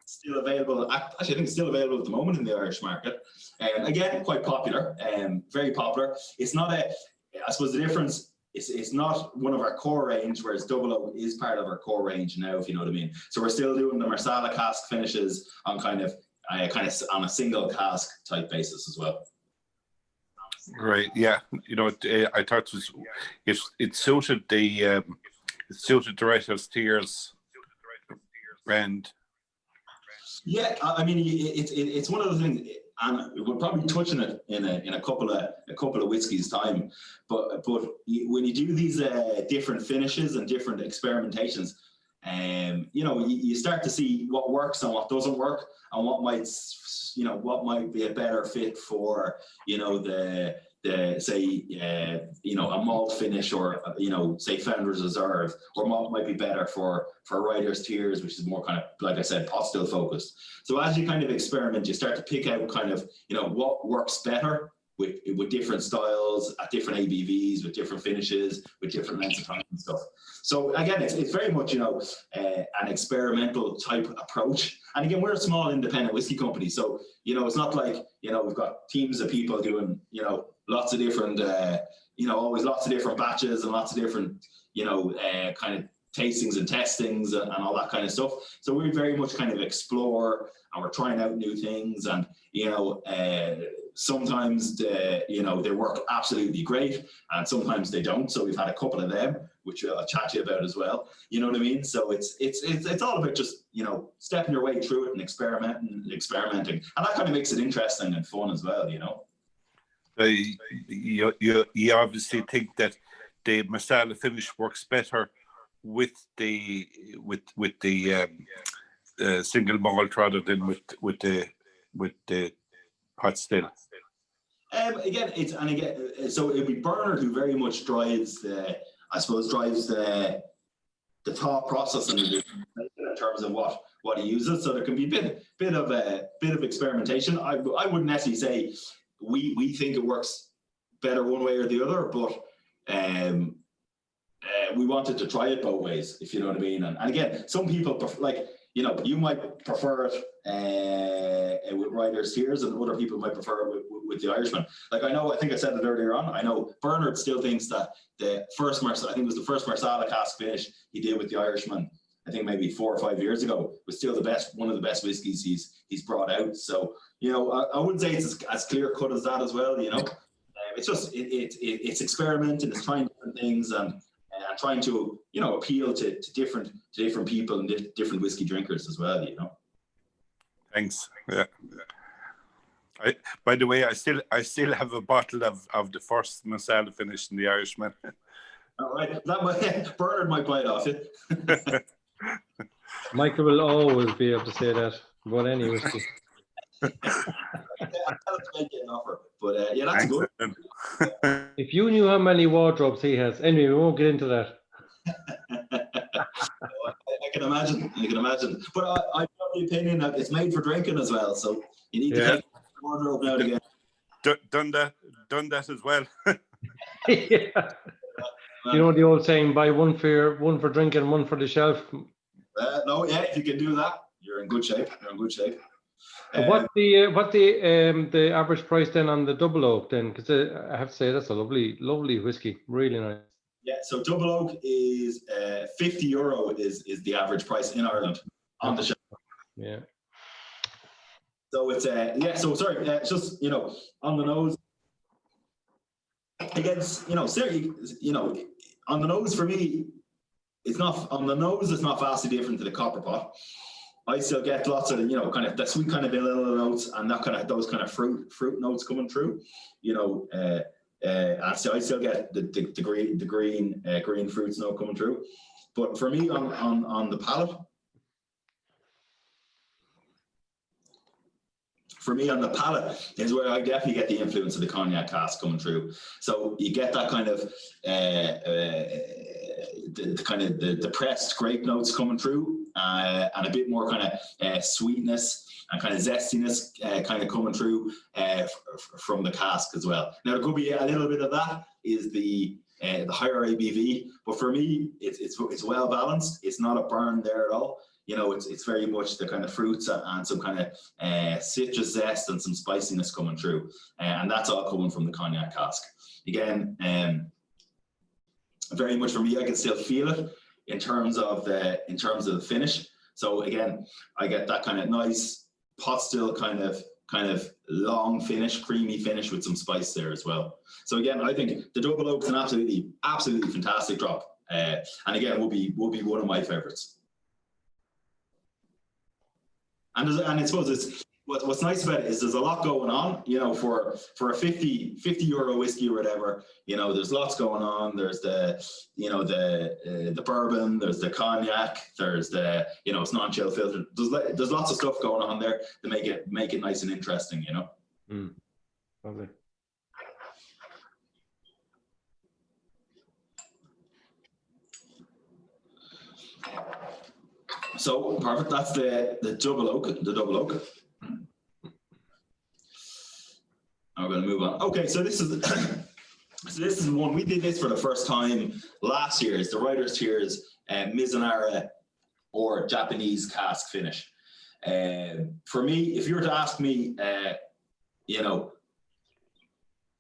still available. Actually, I think it's still available at the moment in the Irish market. Again, quite popular. Very popular. It's not I suppose the difference. It's not one of our core range, whereas Double O is part of our core range now, if you know what I mean. So we're still doing the Marsala cask finishes on kind of on a single cask type basis as well. Right. Yeah. I thought it suited the Writer's Tears brand. Yeah, I mean, it's one of the things. And we'll probably touch on it in a couple of whiskeys time, but when you do these different finishes and different experimentations, you start to see what works and what doesn't work, and what might be a better fit for the say a malt finish, or say Founders Reserve, or what might be better for Writer's Tears, which is more kind of, like I said, pot still focused. So as you kind of experiment, you start to pick out kind of what works better with different styles at different ABVs, with different finishes, with different lengths of time and stuff. So again, it's very much an experimental type approach. And again, we're a small independent whiskey company, so it's not like we've got teams of people doing lots of different always lots of different batches and lots of different kind of tastings and testings and all that kind of stuff. So we very much kind of explore, and we're trying out new things, and sometimes they work absolutely great, and sometimes they don't. So we've had a couple of them, which I'll chat to you about as well. You know what I mean? So it's all about just stepping your way through it and experimenting, and that kind of makes it interesting and fun as well. You obviously think that the Marsala finish works better with the single malt rather than with the pot still. Again, so it'd be Bernard who very much drives the thought process in terms of what he uses. So there can be a bit of experimentation. I wouldn't necessarily say we think it works better one way or the other, but we wanted to try it both ways, if you know what I mean. And again, some people you might prefer it with Riders Tears, and other people might prefer it with the Irishman. Like I think I said it earlier on. I know Bernard still thinks that the first Marsala cask finish he did with the Irishman, I think maybe 4 or 5 years ago, was still one of the best whiskies he's brought out. So I wouldn't say it's as clear cut as that as well. It's just it's experimenting, it's trying different things, and trying to appeal to different people and different whiskey drinkers as well. Thanks. Yeah. By the way, I still have a bottle of the first Marsala finish in the Irishman. All right, Bernard might buy it off you. Michael will always be able to say that about any whiskey. But yeah, that's good. If you knew how many wardrobes he has. Anyway, we won't get into that. I can imagine. But I have the opinion that it's made for drinking as well. So you need to take the wardrobe now and again. Done that as well. Yeah. You know the old saying, buy one for drinking, one for the shelf. No, yeah, if you can do that, you're in good shape. What's the average price then on the double oak then? Because I have to say that's a lovely whiskey, really nice. Yeah, so double oak is €50 is the average price in Ireland on the shelf. Yeah. So it's it's just on the nose. Again, on the nose for me, it's not vastly different to the copper pot. I still get lots of kind of that sweet kind of vanilla notes and those kind of fruit notes coming through. And so I still get the green fruits note coming through. But for me on the palate, is where I definitely get the influence of the cognac cask coming through. So you get that kind of the depressed grape notes coming through, and a bit more kind of sweetness and kind of zestiness kind of coming through from the cask as well. Now there could be a little bit of that is the higher ABV, but for me it's well balanced. It's not a burn there at all. It's very much the kind of fruits and some kind of citrus zest and some spiciness coming through, and that's all coming from the cognac cask. Again, very much for me, I can still feel it in terms of the finish. So again, I get that kind of nice pot still kind of long finish, creamy finish with some spice there as well. So again, I think the double oak's an absolutely fantastic drop, and again will be one of my favorites. And I suppose it's what's nice about it is there's a lot going on, for a 50 euro whiskey or whatever, there's lots going on. There's the bourbon, there's the cognac, there's the, it's non-chill filtered. There's lots of stuff going on there to make it nice and interesting, Lovely. So perfect. That's the double oak. I'm going to move on. Okay, so this is one we did this for the first time last year. It's the Riders Tears Mizunara or Japanese cask finish. For me, if you were to ask me,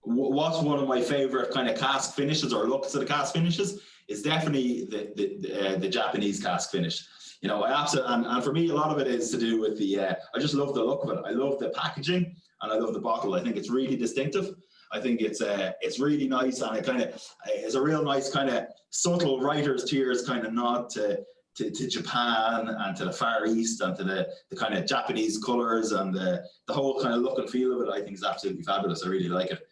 what's one of my favorite kind of cask finishes or looks at the cask finishes, is definitely the Japanese cask finish. I absolutely, and for me, a lot of it is to do with I just love the look of it. I love the packaging and I love the bottle. I think it's really distinctive. I think it's really nice, and it kind of is a real nice kind of subtle Writer's Tears kind of nod to Japan and to the Far East and to the kind of Japanese colours, and the whole kind of look and feel of it. I think is absolutely fabulous. I really like it.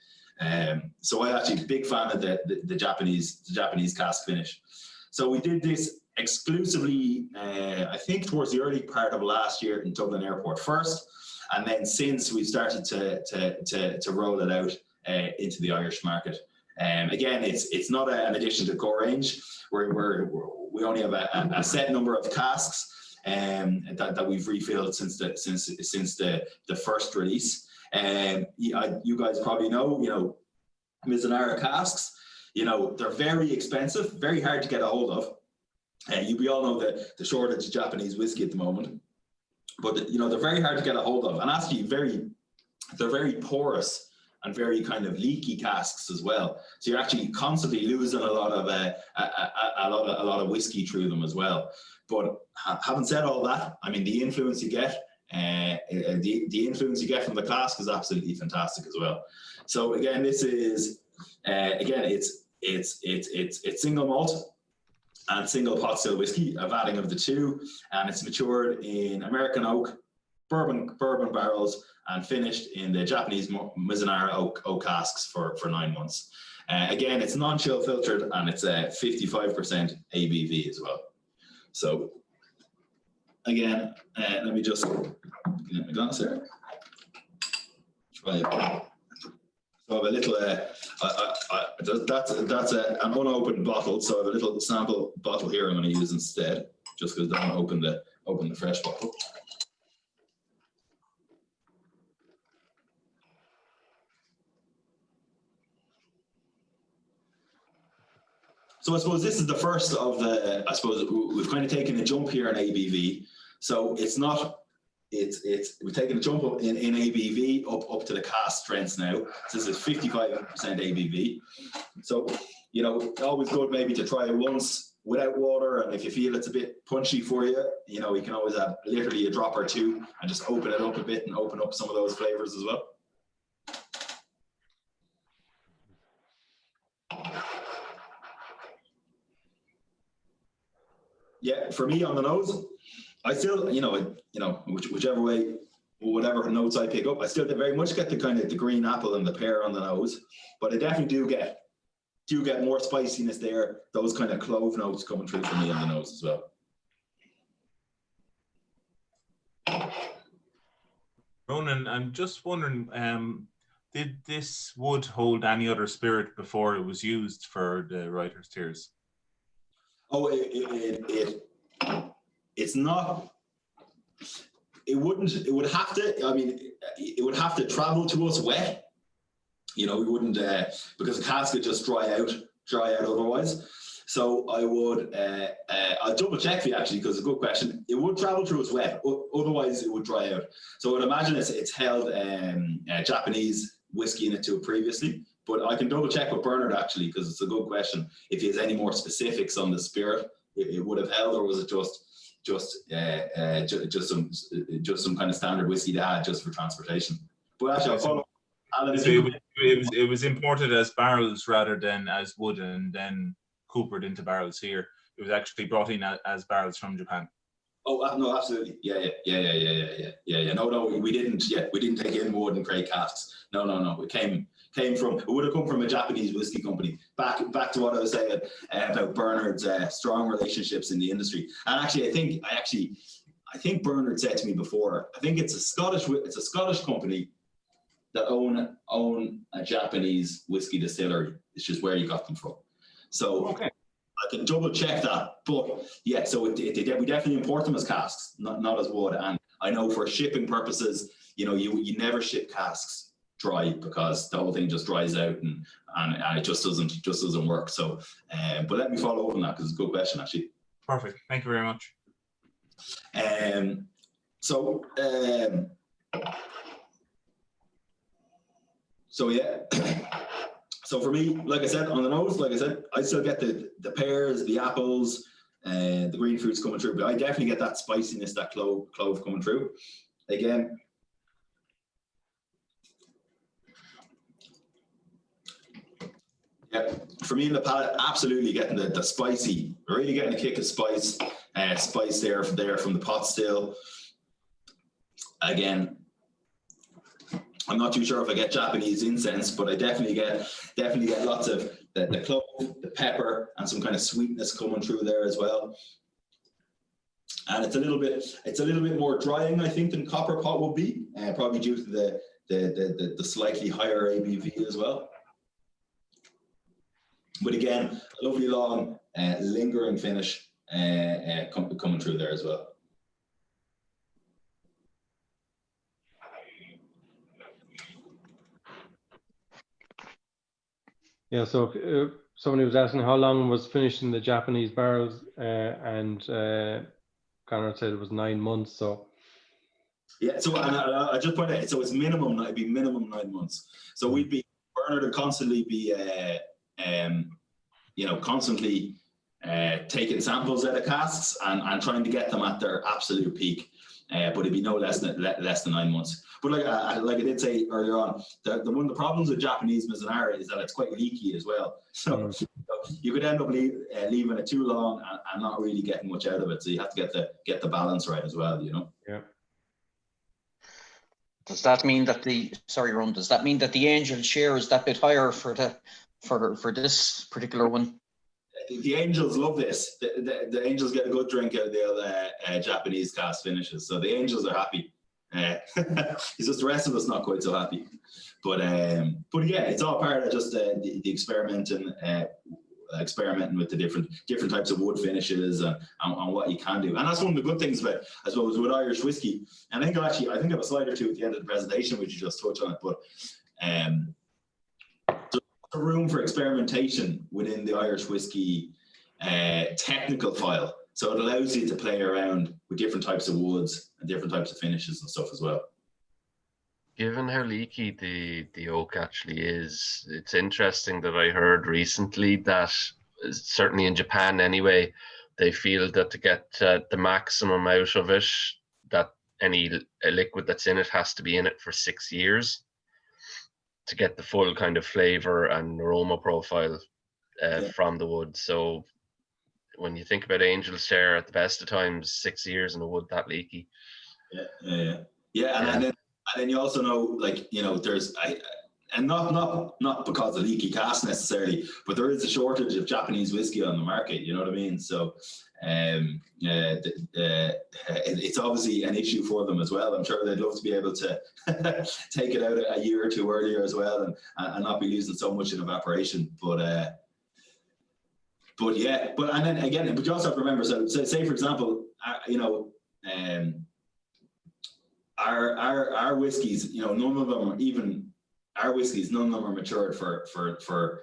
So I'm actually a big fan of the Japanese cask finish. So we did this exclusively, I think towards the early part of last year in Dublin Airport first, and then since we started to roll it out into the Irish market. Again, it's not an addition to core range. We only have a set number of casks that we've refilled since the first release. You guys probably know, Mizunara casks, they're very expensive, very hard to get a hold of. We all know the shortage of Japanese whiskey at the moment, but they're very hard to get a hold of, and actually they're very porous and very kind of leaky casks as well. So you're actually constantly losing a lot of whiskey through them as well. But having said all that, I mean, the influence you get, the influence you get from the cask is absolutely fantastic as well. So again, this is it's single malt and single pot still whiskey, a vatting of the two, and it's matured in American oak, bourbon barrels, and finished in the Japanese Mizunara oak casks for 9 months. Again, it's non-chill filtered, and it's a 55% ABV as well. So again, let me just get my glass here. Try it. So I have a little, that's an unopened bottle. So I have a little sample bottle here I'm going to use instead, just because I don't want to open the fresh bottle. So I suppose this is the first of the, I suppose we've kind of taken a jump here in ABV. So we've taken a jump up in ABV up to the cask strengths now. So this is 55% ABV. So, always good maybe to try it once without water. And if you feel it's a bit punchy for you, you can always add literally a drop or two and just open it up a bit and open up some of those flavors as well. Yeah, for me on the nose, I still, whichever way, whatever notes I pick up, I still very much get the kind of the green apple and the pear on the nose, but I definitely do get more spiciness there. Those kind of clove notes coming through for me on the nose as well. Ronan, I'm just wondering, did this wood hold any other spirit before it was used for the Writer's Tears? Oh, it's not. It would have to. I mean, it would have to travel to us wet. We wouldn't because the cask would just dry out otherwise. So I would. I'll double check for you actually because it's a good question. It would travel to us wet. Otherwise, it would dry out. So I would imagine it's held Japanese whiskey in it too previously. But I can double check with Bernard actually because it's a good question. If he has any more specifics on the spirit, it would have held, or was it just some kind of standard whiskey to add just for transportation? But actually, I'll follow. Alan, it was imported as barrels rather than as wood and then coopered into barrels here. It was actually brought in as barrels from Japan. Oh no, absolutely, yeah. No, we didn't. Yeah, we didn't take in wood and crate casks. No. It would have come from a Japanese whiskey company. Back to what I was saying about Bernard's strong relationships in the industry. And actually, I think Bernard said to me before, I think it's a Scottish company that own a Japanese whiskey distillery. It's just where you got them from. So okay. I can double check that. But yeah, so we definitely import them as casks, not as wood. And I know for shipping purposes, you never ship casks dry because the whole thing just dries out and it just doesn't work. So but let me follow up on that because it's a good question actually. Perfect, thank you very much. So yeah, so for me, like I said, on the nose, I still get the pears, the apples, the green fruits coming through, but I definitely get that spiciness, that clove coming through. Again, yeah, for me in the palate, absolutely getting the spicy, really getting a kick of spice there from the pot still. Again, I'm not too sure if I get Japanese incense, but I definitely get lots of the clove, the pepper and some kind of sweetness coming through there as well. And it's a little bit more drying, I think, than copper pot would be, probably due to the slightly higher ABV as well. But again, a lovely long lingering finish coming through there as well. Yeah, so if somebody was asking how long was finishing the Japanese barrels, and Conrad said it was 9 months. So yeah, so and I just point out, so it's minimum, it'd be minimum 9 months. So we'd be, Bernard would constantly be, constantly taking samples out of casks and trying to get them at their absolute peak. But it'd be no less than 9 months. But like I did say earlier on, one of the problems with Japanese Mizunara is that it's quite leaky as well. So you could end up leaving it too long and not really getting much out of it. So you have to get the balance right as well, you know. yeah. Does that mean that Ron, does that mean that the Angel share is that bit higher for this particular one? The Angels love this. The Angels get a good drink out of the Japanese cast finishes, so the Angels are happy. It's just the rest of us not quite so happy. But yeah, it's all part of just the experimenting with the different types of wood finishes and what you can do. And that's one of the good things about, I suppose, with Irish whiskey. And I think I have a slide or two at the end of the presentation which you just touch on it, but there's room for experimentation within the Irish whiskey technical file. So it allows you to play around with different types of woods and different types of finishes and stuff as well. Given how leaky the oak actually is, it's interesting that I heard recently that, certainly in Japan anyway, they feel that to get the maximum out of it, that any liquid that's in it has to be in it for 6 years to get the full kind of flavor and aroma profile from the wood. So when you think about Angel's Share, at the best of times, 6 years in a wood that leaky. And then you also know, like, you know, there's and not because of leaky cast necessarily, but there is a shortage of Japanese whiskey on the market. You know what I mean? So it's obviously an issue for them as well. I'm sure they'd love to be able to take it out a year or two earlier as well, and not be losing so much in evaporation. But yeah, and then again, but you also have to remember. So say for example, our whiskeys, you know, none of them are matured for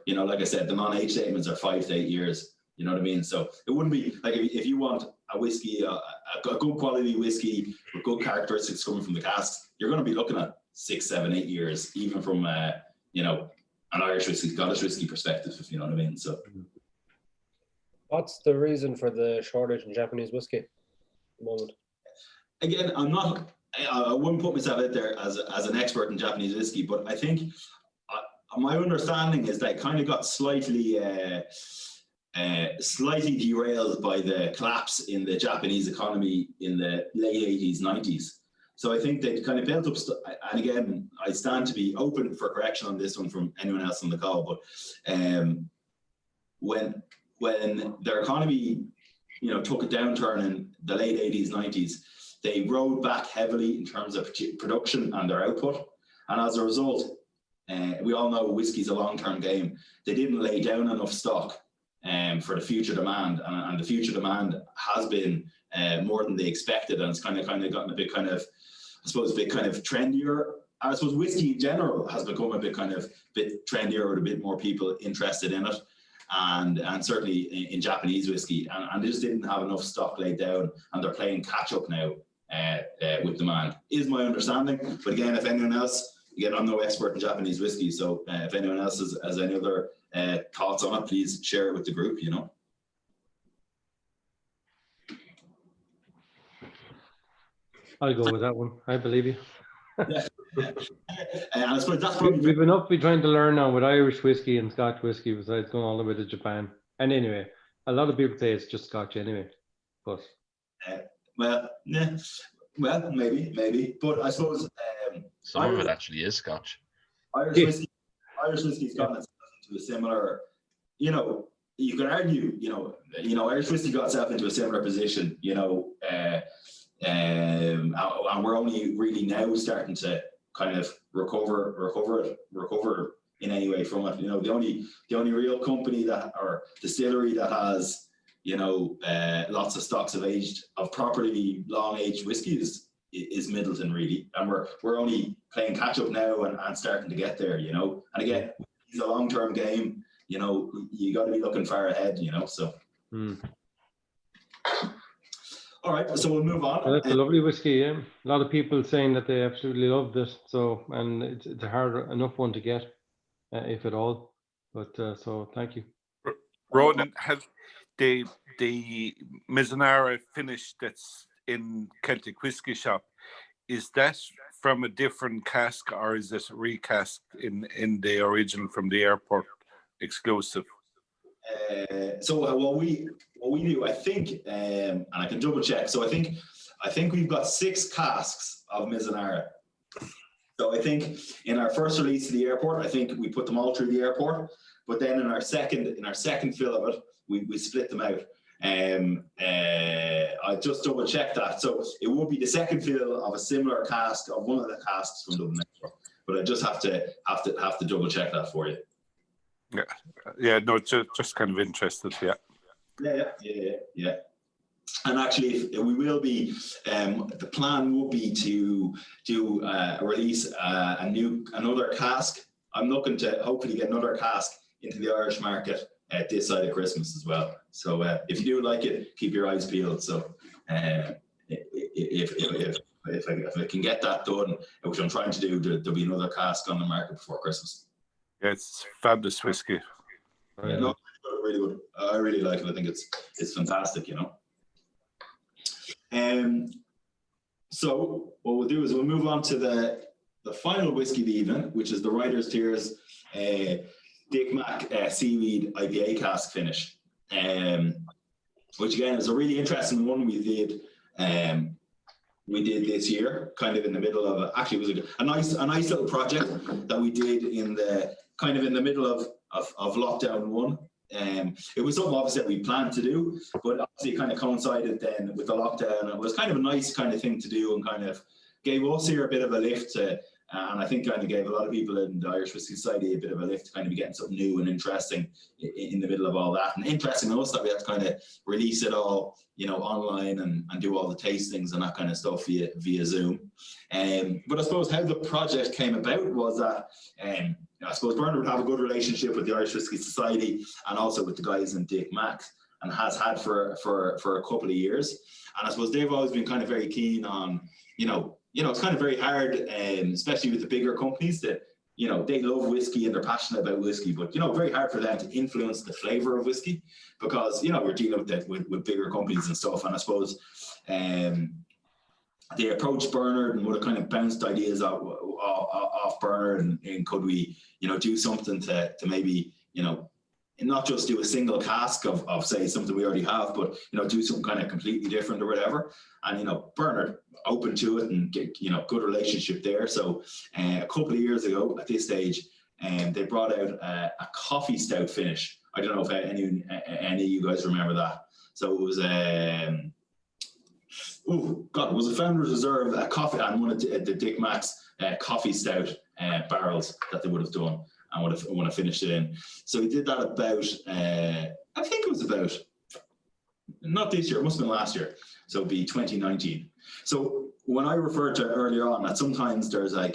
you know, like I said, the non-age statements are 5 to 8 years. You know what I mean? So it wouldn't be like, if you want a whiskey, a good quality whiskey with good characteristics coming from the cask, you're going to be looking at 6, 7, 8 years, even from you know, an Irish whiskey, Scottish whiskey perspective, if you know what I mean. So what's the reason for the shortage in Japanese whiskey at the moment? Again, I wouldn't put myself out there as an expert in Japanese whiskey, but I think my understanding is that it kind of got slightly derailed by the collapse in the Japanese economy in the late 80s, 90s. So I think they kind of built up, and again, I stand to be open for correction on this one from anyone else on the call, but when their economy, you know, took a downturn in the late 80s, 90s, they rode back heavily in terms of production and their output. And as a result, we all know whiskey's a long-term game. They didn't lay down enough stock for the future demand, and the future demand has been more than they expected, and it's kind of gotten a bit kind of, I suppose, a bit kind of trendier. I suppose whiskey in general has become a bit trendier, with a bit more people interested in it, and certainly in Japanese whiskey, and they just didn't have enough stock laid down, and they're playing catch up now with demand, is my understanding. But again, if anyone else, again, I'm no expert in Japanese whiskey, so if anyone else has any other thoughts on it, please share it with the group, you know. I'll go with that one. I believe you. Yeah. And I suppose that's probably We've enough we're trying to learn now with Irish whiskey and Scotch whiskey besides going all the way to Japan. And anyway, a lot of people say it's just Scotch anyway. But well, maybe. But I suppose some of it actually is Scotch. Irish whiskey's gotten itself into a similar, you know, you can argue, Irish whiskey got itself into a similar position, and we're only really now starting to kind of recover in any way from it. The only real company that, or distillery that has, lots of stocks of properly long aged whiskey is Middleton, really, and we're only playing catch up now and starting to get there, and again, it's a long term game. You got to be looking far ahead, so. All right, so we'll move on. Well, that's a lovely whiskey, yeah. A lot of people saying that they absolutely love this, and it's a hard enough one to get, if at all. But so thank you. Ronan, has the Mizunara finish that's in Celtic Whisky Shop, is that from a different cask, or is it recast in the original from the airport exclusive? So what we do, I think, and I can double check. So I think we've got 6 casks of Mizunara. So I think in our first release to the airport, I think we put them all through the airport. But then in our second fill of it, we split them out. I just double check that. So it will be the second fill of a similar cask of one of the casks from Dublin Airport. But I just have to double check that for you. Yeah, no, just kind of interested, yeah. Yeah. And actually, we will be. The plan will be to do release another cask. I'm looking to hopefully get another cask into the Irish market at this side of Christmas as well. So if you do like it, keep your eyes peeled. So if I can get that done, which I'm trying to do, there'll be another cask on the market before Christmas. Yeah, it's fabulous whiskey. Yeah, no, really good. I really like it. I think it's fantastic, So what we'll do is we'll move on to the final whiskey of the evening, which is the Writer's Tears Dick Mac Seaweed IPA cask finish, which again is a really interesting one we did this year, kind of in the middle of actually it was a nice little project that we did in the middle of lockdown 1. It was something obviously that we planned to do, but obviously it kind of coincided then with the lockdown. It was kind of a nice kind of thing to do, and kind of gave us here a bit of a lift and I think kind of gave a lot of people in the Irish Whisky Society a bit of a lift to kind of be getting something new and interesting in the middle of all that. And interesting to us that we had to kind of release it all, online and do all the tastings and that kind of stuff via Zoom. But I suppose how the project came about was that I suppose Bernard would have a good relationship with the Irish Whisky Society and also with the guys in Dick Mac, and has had for a couple of years. And I suppose they've always been kind of very keen on, it's kind of very hard, especially with the bigger companies that, they love whiskey and they're passionate about whiskey, but, very hard for them to influence the flavor of whiskey because, we're dealing with bigger companies and stuff. And I suppose they approached Bernard and would have kind of bounced ideas off Bernard and could we, do something to maybe, not just do a single cask of say something we already have, but do something kind of completely different or whatever. And Bernard open to it and get good relationship there. So a couple of years ago at this stage, they brought out a coffee stout finish. I don't know if any of you guys remember that. So it was it was a Founders Reserve coffee and one of the Dick Mac's coffee stout barrels that they would have done. And when I finished it in. So we did that about, I think it was about, not this year, it must have been last year. So it'd be 2019. So when I referred to earlier on that sometimes there's like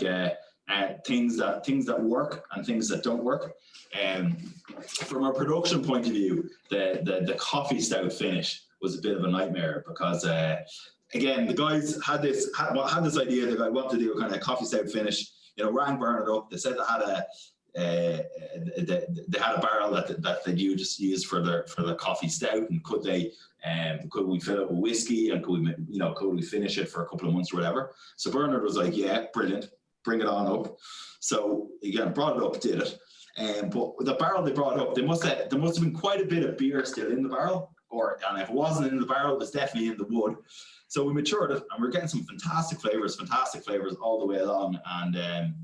things that work and things that don't work. From a production point of view, the coffee stout finish was a bit of a nightmare because again, the guys had this idea that I wanted to do a kind of coffee stout finish, rang Bernard up. They said they had a barrel that they just used for the coffee stout, and could we fill it with whiskey and could we finish it for a couple of months or whatever. So Bernard was like, yeah, brilliant, bring it on up. So again, brought it up, did it. But the barrel they brought up, there must have been quite a bit of beer still in the barrel, and if it wasn't in the barrel, it was definitely in the wood. So we matured it, and we're getting some fantastic flavors all the way along. And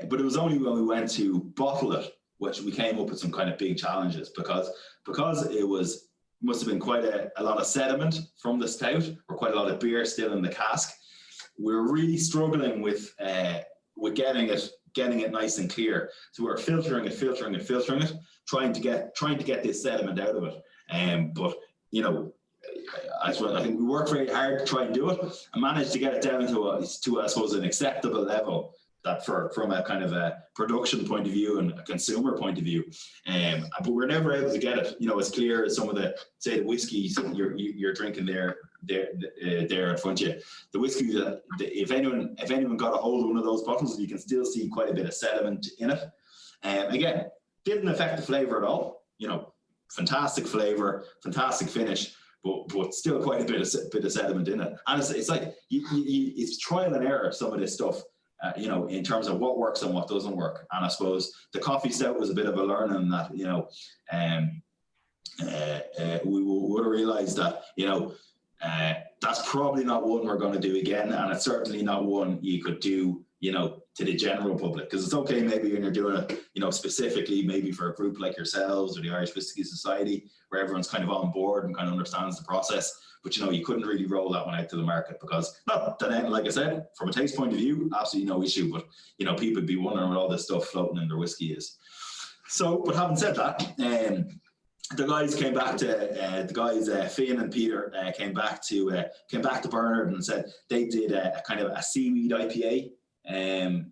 but it was only when we went to bottle it which we came up with some kind of big challenges because it must have been quite a lot of sediment from the stout, or quite a lot of beer still in the cask. We were really struggling with getting it nice and clear. So we were filtering it, trying to get this sediment out of it. But you know, I think we worked very hard to try and do it, and managed to get it down to I suppose an acceptable level that from a kind of a production point of view and a consumer point of view. But we're never able to get it, you know, as clear as some of the, say, the whiskey you're drinking there in front of you. The whiskey that if anyone got a hold of one of those bottles, you can still see quite a bit of sediment in it. Again, didn't affect the flavor at all. You know, fantastic flavor, fantastic finish, but still quite a bit of sediment in it. And it's like it's trial and error, some of this stuff. You know, in terms of what works and what doesn't work. And I suppose the coffee stout was a bit of a learning that, you know, we would have realized that, you know, that's probably not one we're going to do again. And it's certainly not one you could do, you know, to the general public. Because it's okay maybe when you're doing it, you know, specifically maybe for a group like yourselves or the Irish Whiskey Society, where everyone's kind of on board and kind of understands the process. But, you know, you couldn't really roll that one out to the market because, not that, like I said, from a taste point of view, absolutely no issue. But, you know, people would be wondering what all this stuff floating in their whiskey is. So, but having said that, the guys came back to, Finn and Peter came back to Bernard and said they did a kind of a seaweed IPA, in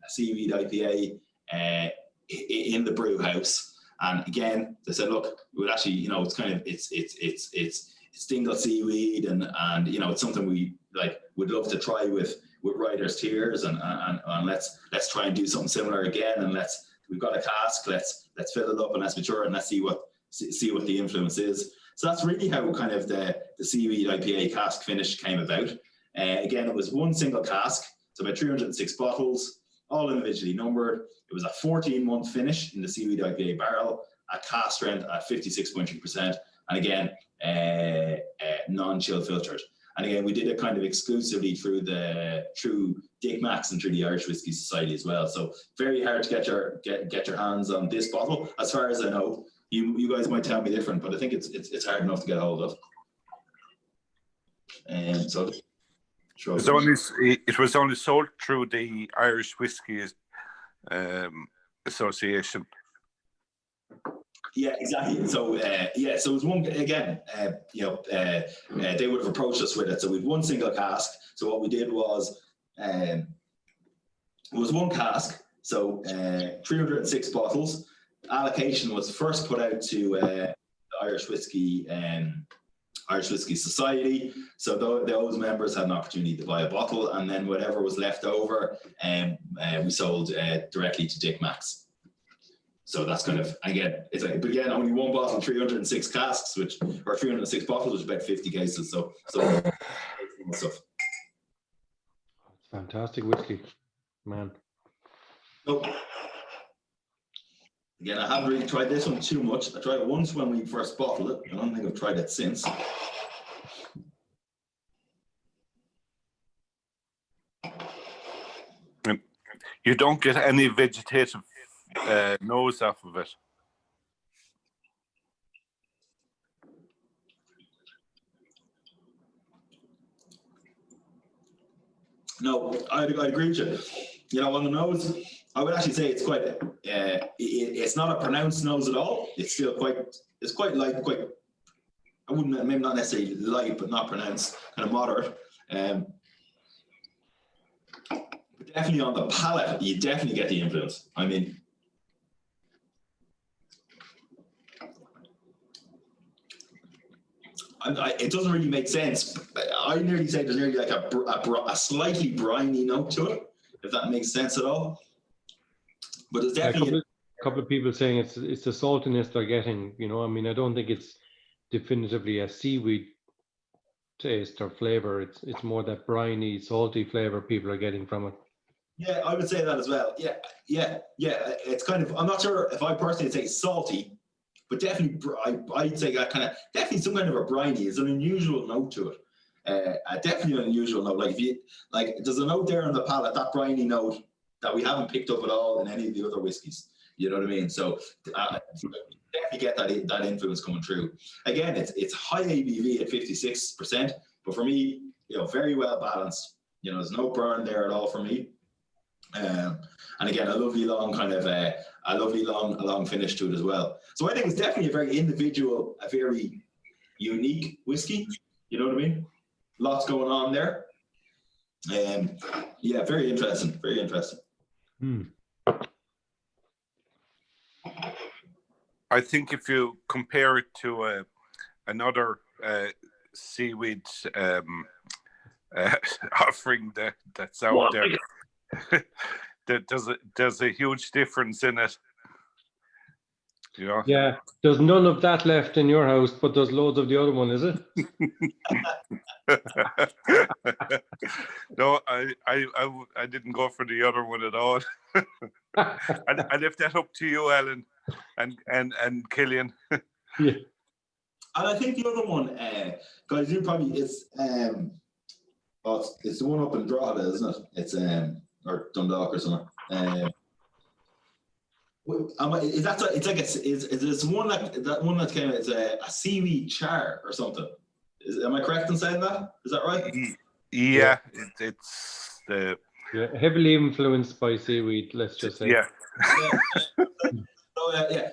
the brew house. And again, they said, look, we would actually, you know, it's kind of, it's dingle seaweed, and you know, it's something we would love to try with Writer's Tears, and let's try and do something similar again, and we've got a cask, let's fill it up and let's mature it and let's see what the influence is. So that's really how kind of the seaweed IPA cask finish came about. Again, it was one single cask, so about 306 bottles, all individually numbered. It was a 14-month finish in the seaweed IPA barrel, at cask strength at 56.3%, and again, non-chill filtered. And again, we did it kind of exclusively through Dick Max and through the Irish Whiskey Society as well. So very hard to get your hands on this bottle, as far as I know. You guys might tell me different, but I think it's hard enough to get a hold of. And so it was only sold through the Irish Whiskey Association. Yeah, exactly. So so it was one again. They would have approached us with it. So we've one single cask. So what we did was, it was one cask. So 306 bottles. Allocation was first put out to the Irish Whiskey Society. So those members had an opportunity to buy a bottle, and then whatever was left over, we sold directly to Dick Max. So that's kind of, again, it's like, but again, only one bottle, 306 casks, or 306 bottles, which is about 50 cases. So stuff. It's fantastic whiskey, man. So, again, I haven't really tried this one too much. I tried it once when we first bottled it. I don't think I've tried it since. You don't get any vegetative nose off of it. No, I agree with you. You know, on the nose, I would actually say it's quite. It's not a pronounced nose at all. It's still quite light, I wouldn't, maybe not necessarily light, but not pronounced, kind of moderate. But definitely on the palate, you definitely get the influence. I mean, it doesn't really make sense. I nearly say there's nearly like a slightly briny note to it, if that makes sense at all. But it's definitely a couple of people saying it's the saltiness they're getting. You know, I mean, I don't think it's definitively a seaweed taste or flavor. It's more that briny, salty flavor people are getting from it. Yeah, I would say that as well. Yeah. It's kind of, I'm not sure if I personally say salty, but definitely I'd say that kind of, definitely some kind of a briny. It's an unusual note to it. Definitely an unusual note. There's a note there on the palate, that briny note that we haven't picked up at all in any of the other whiskies. You know what I mean? So definitely get that influence coming through. Again, it's high ABV at 56%, but for me, very well balanced. There's no burn there at all for me. And again, a lovely long kind of a lovely long finish to it as well. So I think it's definitely a very individual, a very unique whiskey. You know what I mean? Lots going on there. Yeah, very interesting. Very interesting. I think if you compare it to another seaweed offering that's out there, there's a huge difference in it. Yeah, there's none of that left in your house, but there's loads of the other one, is it? No, I didn't go for the other one at all. I left that up to you, Alan, and Killian. Yeah. And I think the other one, guys, it's the one up in Drogheda, isn't it? It's or Dundalk or something. Is this one that came? It's a seaweed char or something. Am I correct in saying that? Is that right? Yeah, it's the heavily influenced by seaweed. Let's just say. Yeah.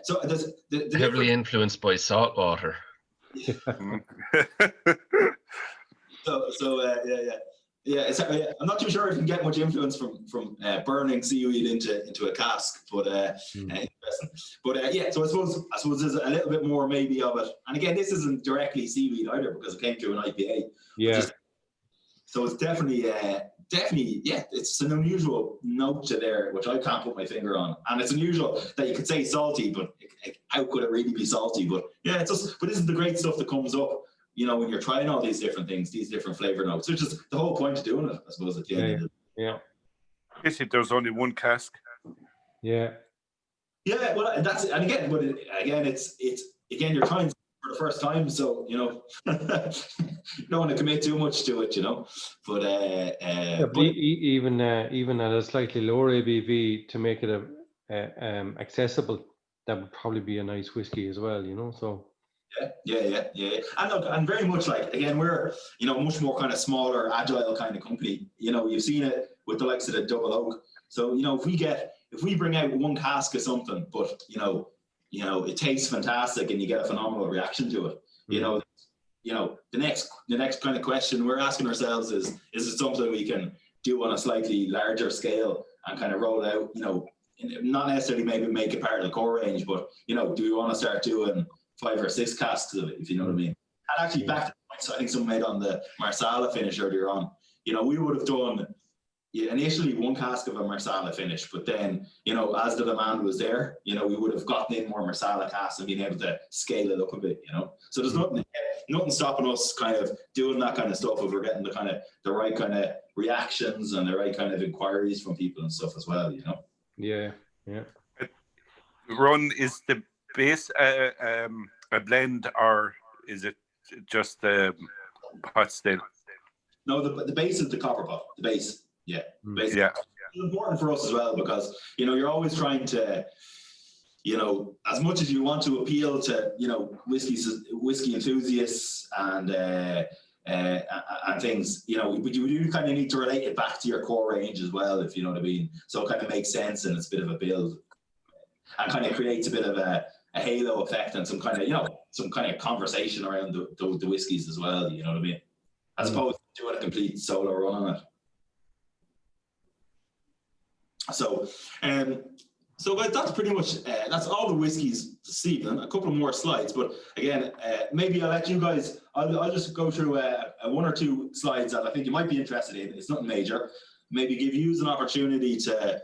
So there's the heavily influenced by salt water. I'm not too sure if you can get much influence from burning seaweed into a cask, but interesting. But so I suppose there's a little bit more maybe of it. And again, this isn't directly seaweed either because it came through an IPA. Yeah. So it's definitely it's an unusual note to there, which I can't put my finger on. And it's unusual that you could say salty, but how could it really be salty? But yeah, but this is the great stuff that comes up, when you're trying all these different things, these different flavor notes, which is the whole point of doing it, I suppose, at the end of it. Yeah. Basically, there's only one cask. Yeah. Yeah, well, that's it. And again, you're trying for the first time, so you don't want to commit too much to it, But even at a slightly lower ABV to make it accessible, that would probably be a nice whiskey as well, So. Yeah. And look, and very much like, again, we're much more kind of smaller, agile kind of company. You've seen it with the likes of the Double Oak. So if we bring out one cask of something, but it tastes fantastic and you get a phenomenal reaction to it. The next kind of question we're asking ourselves is it something we can do on a slightly larger scale and kind of roll out? Not necessarily maybe make it part of the core range, but do we want to start doing 5 or 6 casks of it, if you know what I mean? And actually, back to the points I think someone made on the Marsala finish earlier on, we would have done initially 1 cask of a Marsala finish, but then, as the demand was there, we would have gotten in more Marsala casks and been able to scale it up a bit, So there's nothing stopping us kind of doing that kind of stuff if we're getting the right kind of reactions and the right kind of inquiries from people and stuff as well, Yeah. Ron, is the base a blend, or is it just the pot still? No, the base is the copper pot. The base, yeah. Base. Yeah. It's important for us as well because you're always trying to, as much as you want to appeal to whiskey enthusiasts and things, but you do kind of need to relate it back to your core range as well, if you know what I mean. So it kind of makes sense and it's a bit of a build, and kind of creates a bit of a halo effect and some kind of conversation around the whiskies as well, you know what I mean? As opposed to doing a complete solo run on it. So guys, that's pretty much that's all the whiskies this evening. A couple of more slides, but again, maybe I'll let you guys. I'll just go through 1 or 2 slides that I think you might be interested in. It's nothing major. Maybe give you an opportunity to,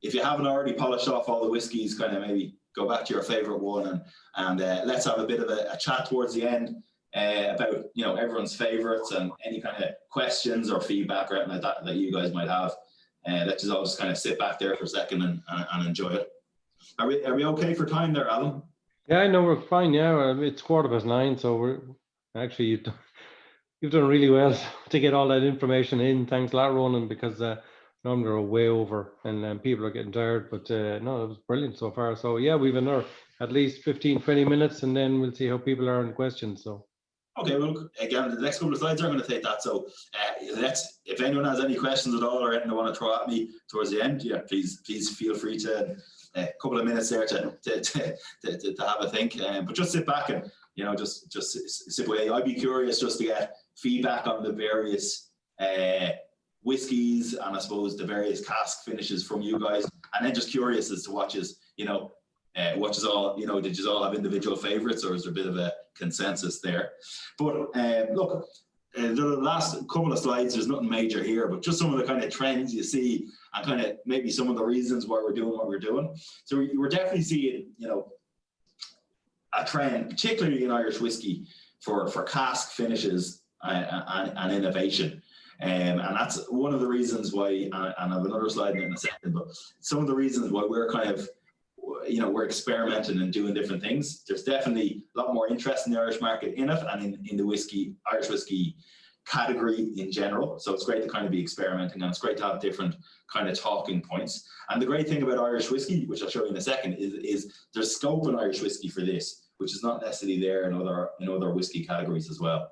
if you haven't already polished off all the whiskies, kind of maybe go back to your favorite one and let's have a bit of a chat towards the end about everyone's favorites and any kind of questions or feedback or anything like that you guys might have. Let's just all just kind of sit back there for a second and enjoy it. Are we okay for time there, Alan? Yeah, no, we're fine. Yeah, it's 9:15, so we're actually you've done really well to get all that information in. Thanks a lot, Ronan, because Normally they're way over, and people are getting tired. But no, it was brilliant so far. So yeah, we've another at least 15-20 minutes, and then we'll see how people are in questions. So. Okay, well, again, the next couple of slides are going to take that. So if anyone has any questions at all or anything they want to throw at me towards the end, yeah, please feel free to a couple of minutes there to have a think. But just sit back and, you know, just sit away. I'd be curious just to get feedback on the various whiskies and I suppose the various cask finishes from you guys, and then just curious as to what is, you know, what is all, you know, did you all have individual favorites, or is there a bit of a consensus there? But look, the last couple of slides, there's nothing major here, but just some of the kind of trends you see and kind of maybe some of the reasons why we're doing what we're doing. So we're definitely seeing, you know, a trend, particularly in Irish whiskey, for cask finishes and innovation. And that's one of the reasons why, and I have another slide in a second, but some of the reasons why we're kind of, you know, we're experimenting and doing different things. There's definitely a lot more interest in the Irish market in it and in the whiskey, Irish whiskey category in general. So it's great to kind of be experimenting, and it's great to have different kind of talking points. And the great thing about Irish whiskey, which I'll show you in a second, is there's scope in Irish whiskey for this, which is not necessarily there in other whiskey categories as well.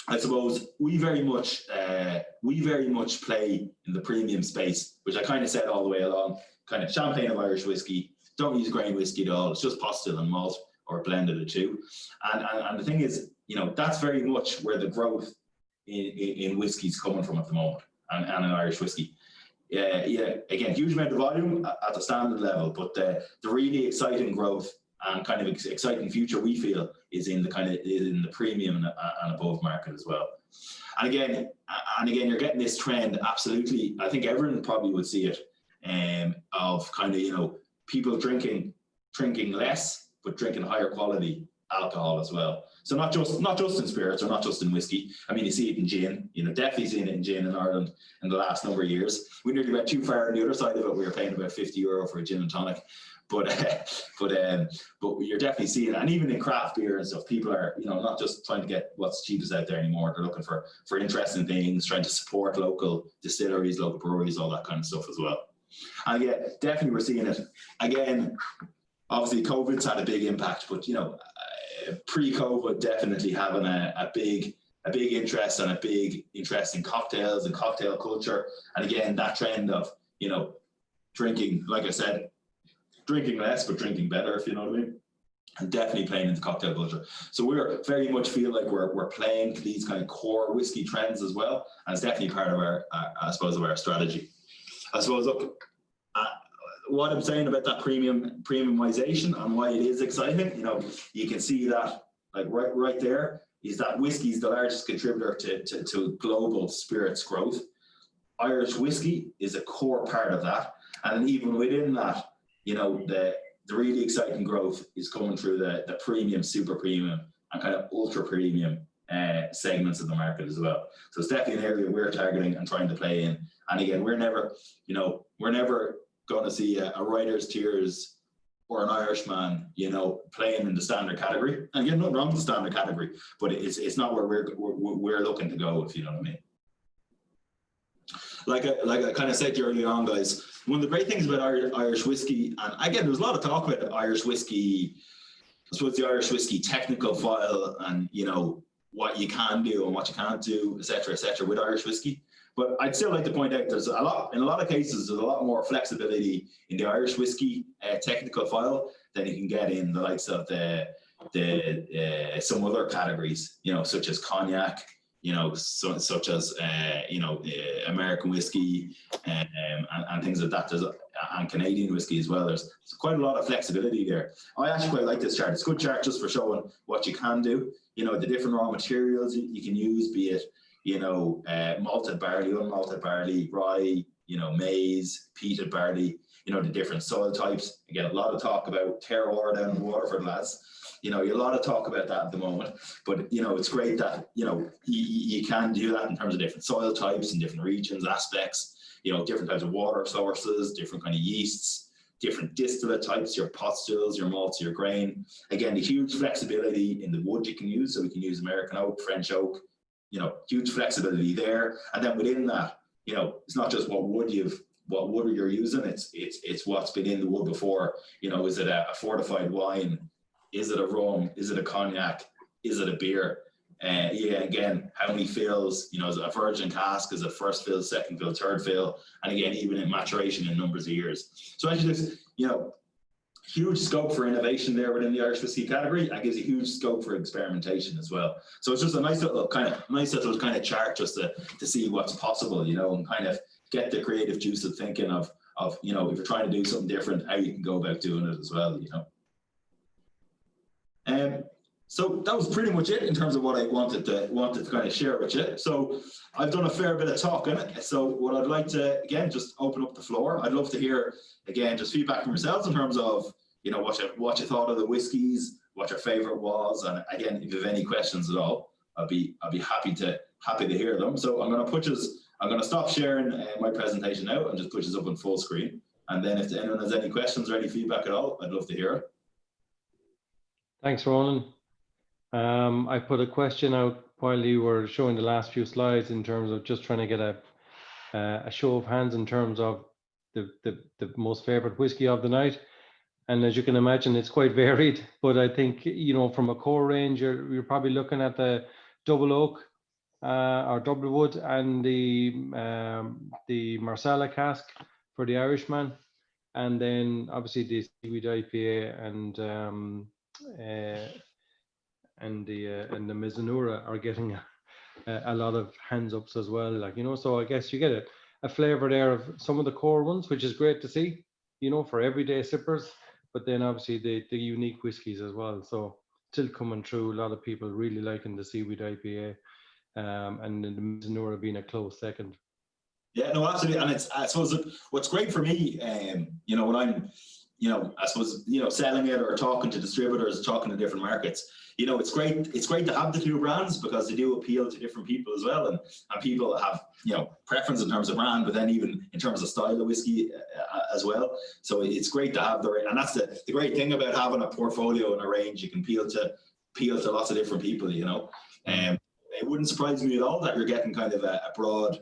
I suppose we very much play in the premium space, which I kind of said all the way along. Kind of champagne of Irish whiskey, don't use grain whiskey at all. It's just pot still and malt or a blend of the two. And the thing is, you know, that's very much where the growth in whiskey is coming from at the moment, and in Irish whiskey. Yeah, again, huge amount of volume at the standard level, but the really exciting growth and kind of exciting future we feel is in the premium and above market as well. And again, you're getting this trend. Absolutely, I think everyone probably would see it. Of kind of, you know, people drinking less, but drinking higher quality alcohol as well. So not just in spirits or not just in whiskey. I mean, you see it in gin. You know, definitely seeing it in gin in Ireland in the last number of years. We nearly went too far on the other side of it. We were paying about €50 for a gin and tonic. But you're definitely seeing it. And even in craft beer and stuff, people are, you know, not just trying to get what's cheapest out there anymore. They're looking for interesting things, trying to support local distilleries, local breweries, all that kind of stuff as well. And yeah, definitely we're seeing it. Again, obviously COVID's had a big impact, but, you know, pre-COVID definitely having a big interest and a big interest in cocktails and cocktail culture. And again, that trend of, you know, drinking, like I said, drinking less, but drinking better, if you know what I mean. And definitely playing into cocktail culture. So we're very much feel like we're playing to these kind of core whiskey trends as well. And it's definitely part of our I suppose, of our strategy. I suppose, look, what I'm saying about that premiumization and why it is exciting, you know, you can see that, like right there, is that whiskey is the largest contributor to global spirits growth. Irish whiskey is a core part of that, and even within that, you know, the really exciting growth is coming through the premium, super premium, and kind of ultra premium segments of the market as well. So it's definitely an area we're targeting and trying to play in. And again, we're never going to see a Writer's Tears or an Irishman, you know, playing in the standard category. And again, nothing wrong with the standard category, but it's not where we're looking to go, if you know what I mean. Like I kind of said to you early on, guys, one of the great things about Irish whiskey, and again, there's a lot of talk about Irish whiskey, I suppose the Irish whiskey technical file, and, you know, what you can do and what you can't do, et cetera, with Irish whiskey. But I'd still like to point out in a lot of cases, there's a lot more flexibility in the Irish whiskey technical file than you can get in the likes of some other categories, you know, such as cognac, you know, such as American whiskey and things like that. And Canadian whiskey as well. There's quite a lot of flexibility there. I actually quite like this chart. It's a good chart just for showing what you can do. You know, the different raw materials you can use, be it, you know, malted barley, unmalted barley, rye, you know, maize, peated barley, you know, the different soil types. Again, a lot of talk about terroir down in Waterford, lads. You know, a lot of talk about that at the moment, but, you know, it's great that, you know, you can do that in terms of different soil types and different regions, aspects, you know, different types of water sources, different kind of yeasts, different distillate types, your pot stills, your malts, your grain. Again, the huge flexibility in the wood you can use. So we can use American oak, French oak, you know, huge flexibility there. And then within that, it's not just what wood you're using. It's what's been in the wood before. Is it a fortified wine? Is it a rum? Is it a cognac? Is it a beer? Again, how many fills? Is it a virgin cask? Is it first fill, second fill, third fill? And again, even in maturation in numbers of years. So actually, there's huge scope for innovation there within the Irish whiskey category. That gives you huge scope for experimentation as well. So it's just a nice little kind of chart just to see what's possible, and kind of get the creative juice of thinking of if you're trying to do something different, how you can go about doing it as well. So that was pretty much it in terms of what I wanted to kind of share with you. So I've done a fair bit of talking. So what I'd like to, again, just open up the floor. I'd love to hear, again, just feedback from yourselves in terms of, what you thought of the whiskies, what your favorite was. And again, if you have any questions at all, I'll be happy to hear them. So I'm going to stop sharing my presentation now and just push this up on full screen. And then if anyone has any questions or any feedback at all, I'd love to hear it. Thanks, Ronan. I put a question out while you were showing the last few slides in terms of just trying to get a show of hands in terms of the most favorite whiskey of the night. And as you can imagine, it's quite varied. But I think, from a core range, you're probably looking at the double oak or double wood and the Marsala cask for the Irishman. And then obviously the seaweed IPA and the Mizunura are getting a lot of hands ups as well, so I guess you get a flavor there of some of the core ones, which is great to see, for everyday sippers, but then obviously the unique whiskies as well. So still coming through, a lot of people really liking the seaweed IPA, and the Mizunura being a close second. Yeah, no, absolutely. And I suppose what's great for me, when I'm, I suppose, selling it or talking to distributors, talking to different markets, it's great to have the two brands because they do appeal to different people as well. And people have, preference in terms of brand, but then even in terms of style of whiskey as well. So it's great to have and that's the great thing about having a portfolio and a range. You can appeal to lots of different people, It wouldn't surprise me at all that you're getting kind of a broad,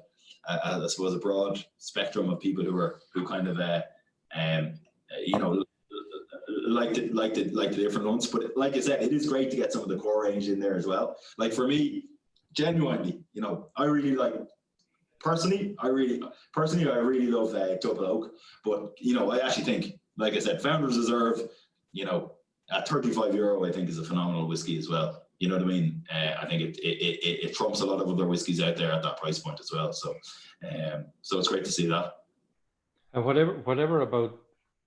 I suppose, a broad spectrum of people who kind of, like the different ones. But like I said, it is great to get some of the core range in there as well. Like for me, genuinely, I really like, personally, I really love double oak. But I actually think, like I said, Founders Reserve, at €35, I think is a phenomenal whiskey as well. You know what I mean? I think it trumps a lot of other whiskies out there at that price point as well. So, so it's great to see that. And whatever about,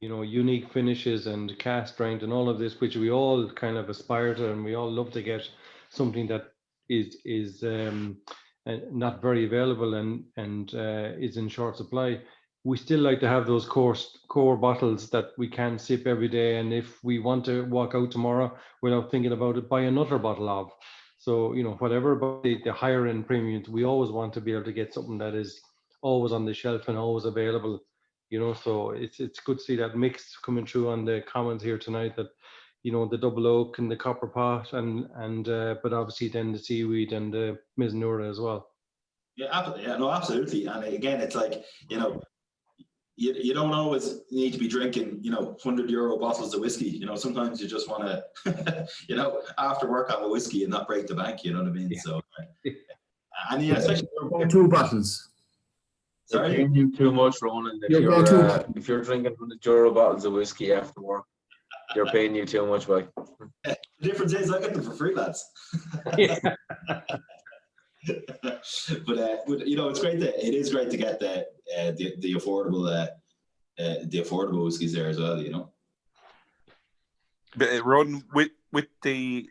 unique finishes and cask strength and all of this, which we all kind of aspire to, and we all love to get something that is not very available and is in short supply. We still like to have those core bottles that we can sip every day, and if we want to walk out tomorrow without thinking about it, buy another bottle of. So whatever about the higher end premiums, we always want to be able to get something that is always on the shelf and always available. So it's good to see that mix coming through on the comments here tonight, that the double oak and the copper pot and but obviously then the seaweed and the Mizunura as well. Yeah, absolutely. And again, it's like, you don't always need to be drinking, €100 bottles of whiskey. Sometimes you just want to, after work have a whiskey and not break the bank. You know what I mean? Yeah. So, and yeah, especially 2 bottles. Sorry, they're paying you too much, Ronan. If you're drinking €100 bottles of whiskey after work, you're paying you too much, boy. The difference is I get them for free, lads. But it's great it is great to get the affordable whiskies there as well. But Ronan, with the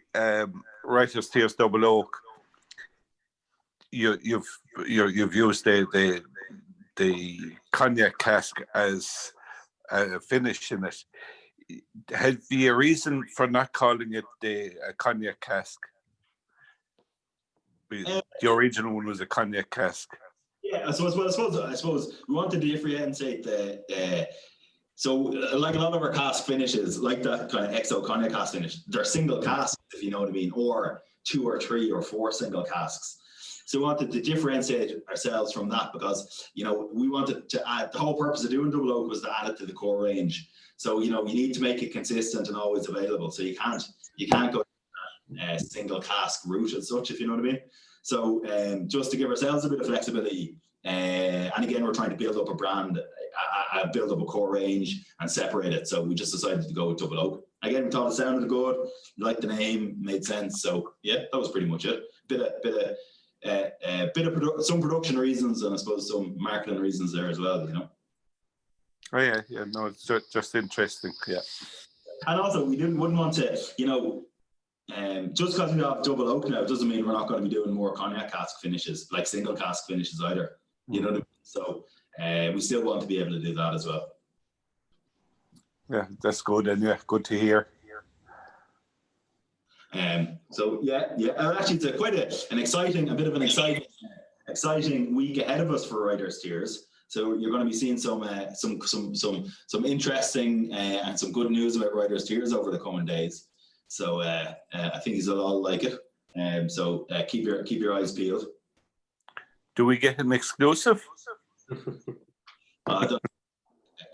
Writer's Tears Double Oak, you've used the cognac cask as a finish in it. Have you a reason for not calling it a cognac cask? The original one was a cognac cask. Yeah, I suppose we wanted to differentiate so like a lot of our cask finishes, like that kind of XO cognac cask finish, they're single casks, if you know what I mean, or 2 or 3 or 4 single casks. So we wanted to differentiate ourselves from that because, you know, we wanted to add, the whole purpose of doing double oak was to add it to the core range. So, you know, you need to make it consistent and always available. So you can't go single cask route as such, if you know what I mean. So just to give ourselves a bit of flexibility, and again, we're trying to build up a brand, build up a core range and separate it. So we just decided to go with double oak. Again, we thought it sounded good, liked the name, made sense. So yeah, that was pretty much it. Some production reasons and I suppose some marketing reasons there as well, you know. Oh yeah, no, it's just interesting, yeah. And also, we wouldn't want to, you know, just because we have double oak now doesn't mean we're not going to be doing more cognac cask finishes, like single cask finishes either. You know what I mean? So we still want to be able to do that as well. Yeah, that's good, and yeah, good to hear. So yeah, actually, it's quite an exciting week ahead of us for Writers' Tears. So you're going to be seeing some interesting and some good news about Writers' Tears over the coming days. So I think you'll all like it. So keep your eyes peeled. Do we get an exclusive?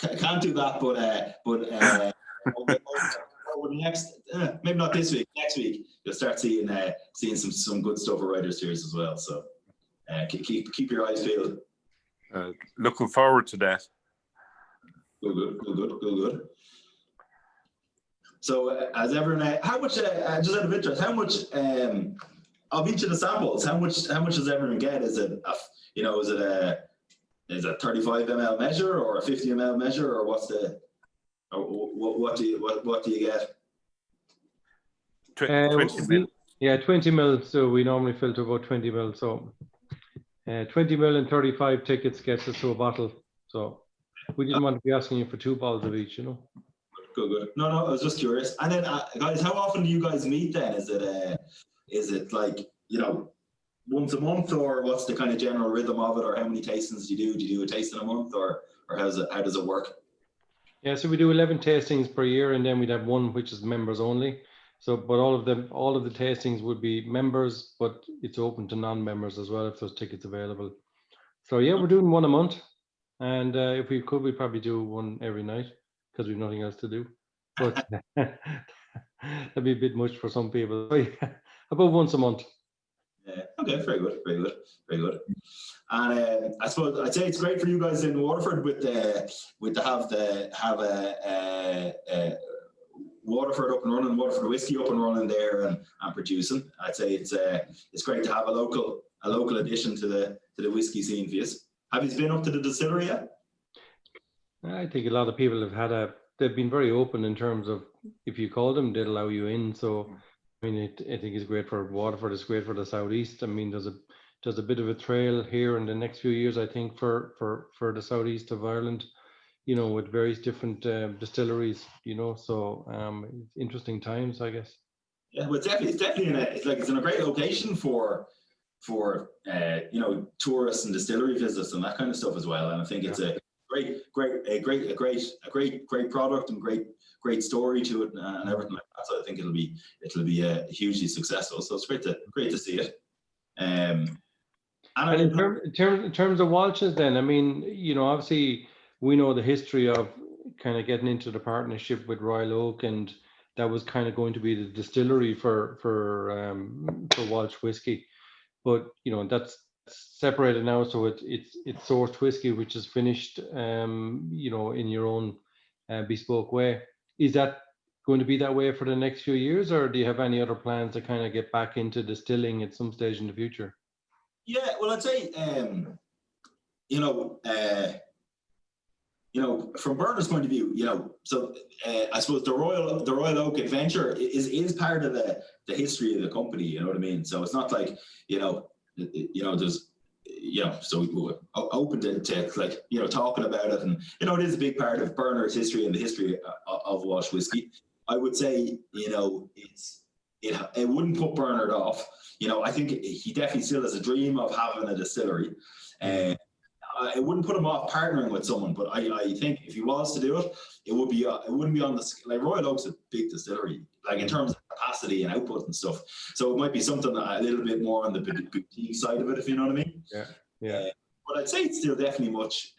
Can't do that, but over the next, maybe not this week, next week you'll start seeing some good stuff for Writers' Tears as well. So keep your eyes peeled. Looking forward to that. Good. So as everyone, how much? Just out of interest, how much of each of the samples? How much does everyone get? Is it is a 35 ml measure or a 50 ml measure, or what's the? What do you get? 20 mil. Yeah, 20 mil. So we normally filter about 20 mil. So 20 mil and 35 tickets gets us to a bottle. So we didn't want to be asking you for 2 bottles of each, you know. Good. No, I was just curious. And then, guys, how often do you guys meet then? Is it like, you know, once a month, or what's the kind of general rhythm of it, or how many tastings do you do? Do you do a tasting a month, or how does it work? Yeah, so we do 11 tastings per year, and then we'd have one which is members only. So, but all of the tastings would be members, but it's open to non-members as well if there's tickets available. So yeah, we're doing one a month, and if we could, we'd probably do one every night because we've nothing else to do. But that'd be a bit much for some people. So, yeah, about once a month. Yeah. Okay. Very good. And I suppose I'd say it's great for you guys in Waterford with Waterford up and running, Waterford whiskey up and running there and producing. I'd say it's great to have a local addition to the whiskey scene for you. Have you been up to the distillery yet? I think a lot of people they've been very open in terms of if you call them, they'll allow you in. So I mean, I think it's great for Waterford. It's great for the southeast. I mean, there's a bit of a trail here in the next few years, I think, for the southeast of Ireland, you know, with various different distilleries, you know. So interesting times, I guess. Yeah, well, it's definitely it's in a great location for you know, tourists and distillery visits and that kind of stuff as well. And I think it's a great product and great story to it and everything like that. So I think it'll be hugely successful. So it's great to see it. And in terms of Walsh's, then, I mean, you know, obviously we know the history of kind of getting into the partnership with Royal Oak, and that was kind of going to be the distillery for Walsh whiskey. But you know, that's separated now, so it's sourced whiskey which is finished, you know, in your own bespoke way. Is that going to be that way for the next few years, or do you have any other plans to kind of get back into distilling at some stage in the future? Yeah, well, I'd say you know, from Bernard's point of view, you know, so I suppose the Royal Oak adventure is part of the history of the company. You know what I mean? So it's not like, you know, there's, you know, so we were open to like, you know, talking about it, and you know, it is a big part of Bernard's history and the history of Walsh whiskey. I would say, you know, it wouldn't put Bernard off. You know, I think he definitely still has a dream of having a distillery. it wouldn't put him off partnering with someone, but I think if he was to do it, it wouldn't be on the like Royal Oak's a big distillery, like in terms of capacity and output and stuff. So it might be something a little bit more on the boutique side of it, if you know what I mean. Yeah. But I'd say it's still definitely much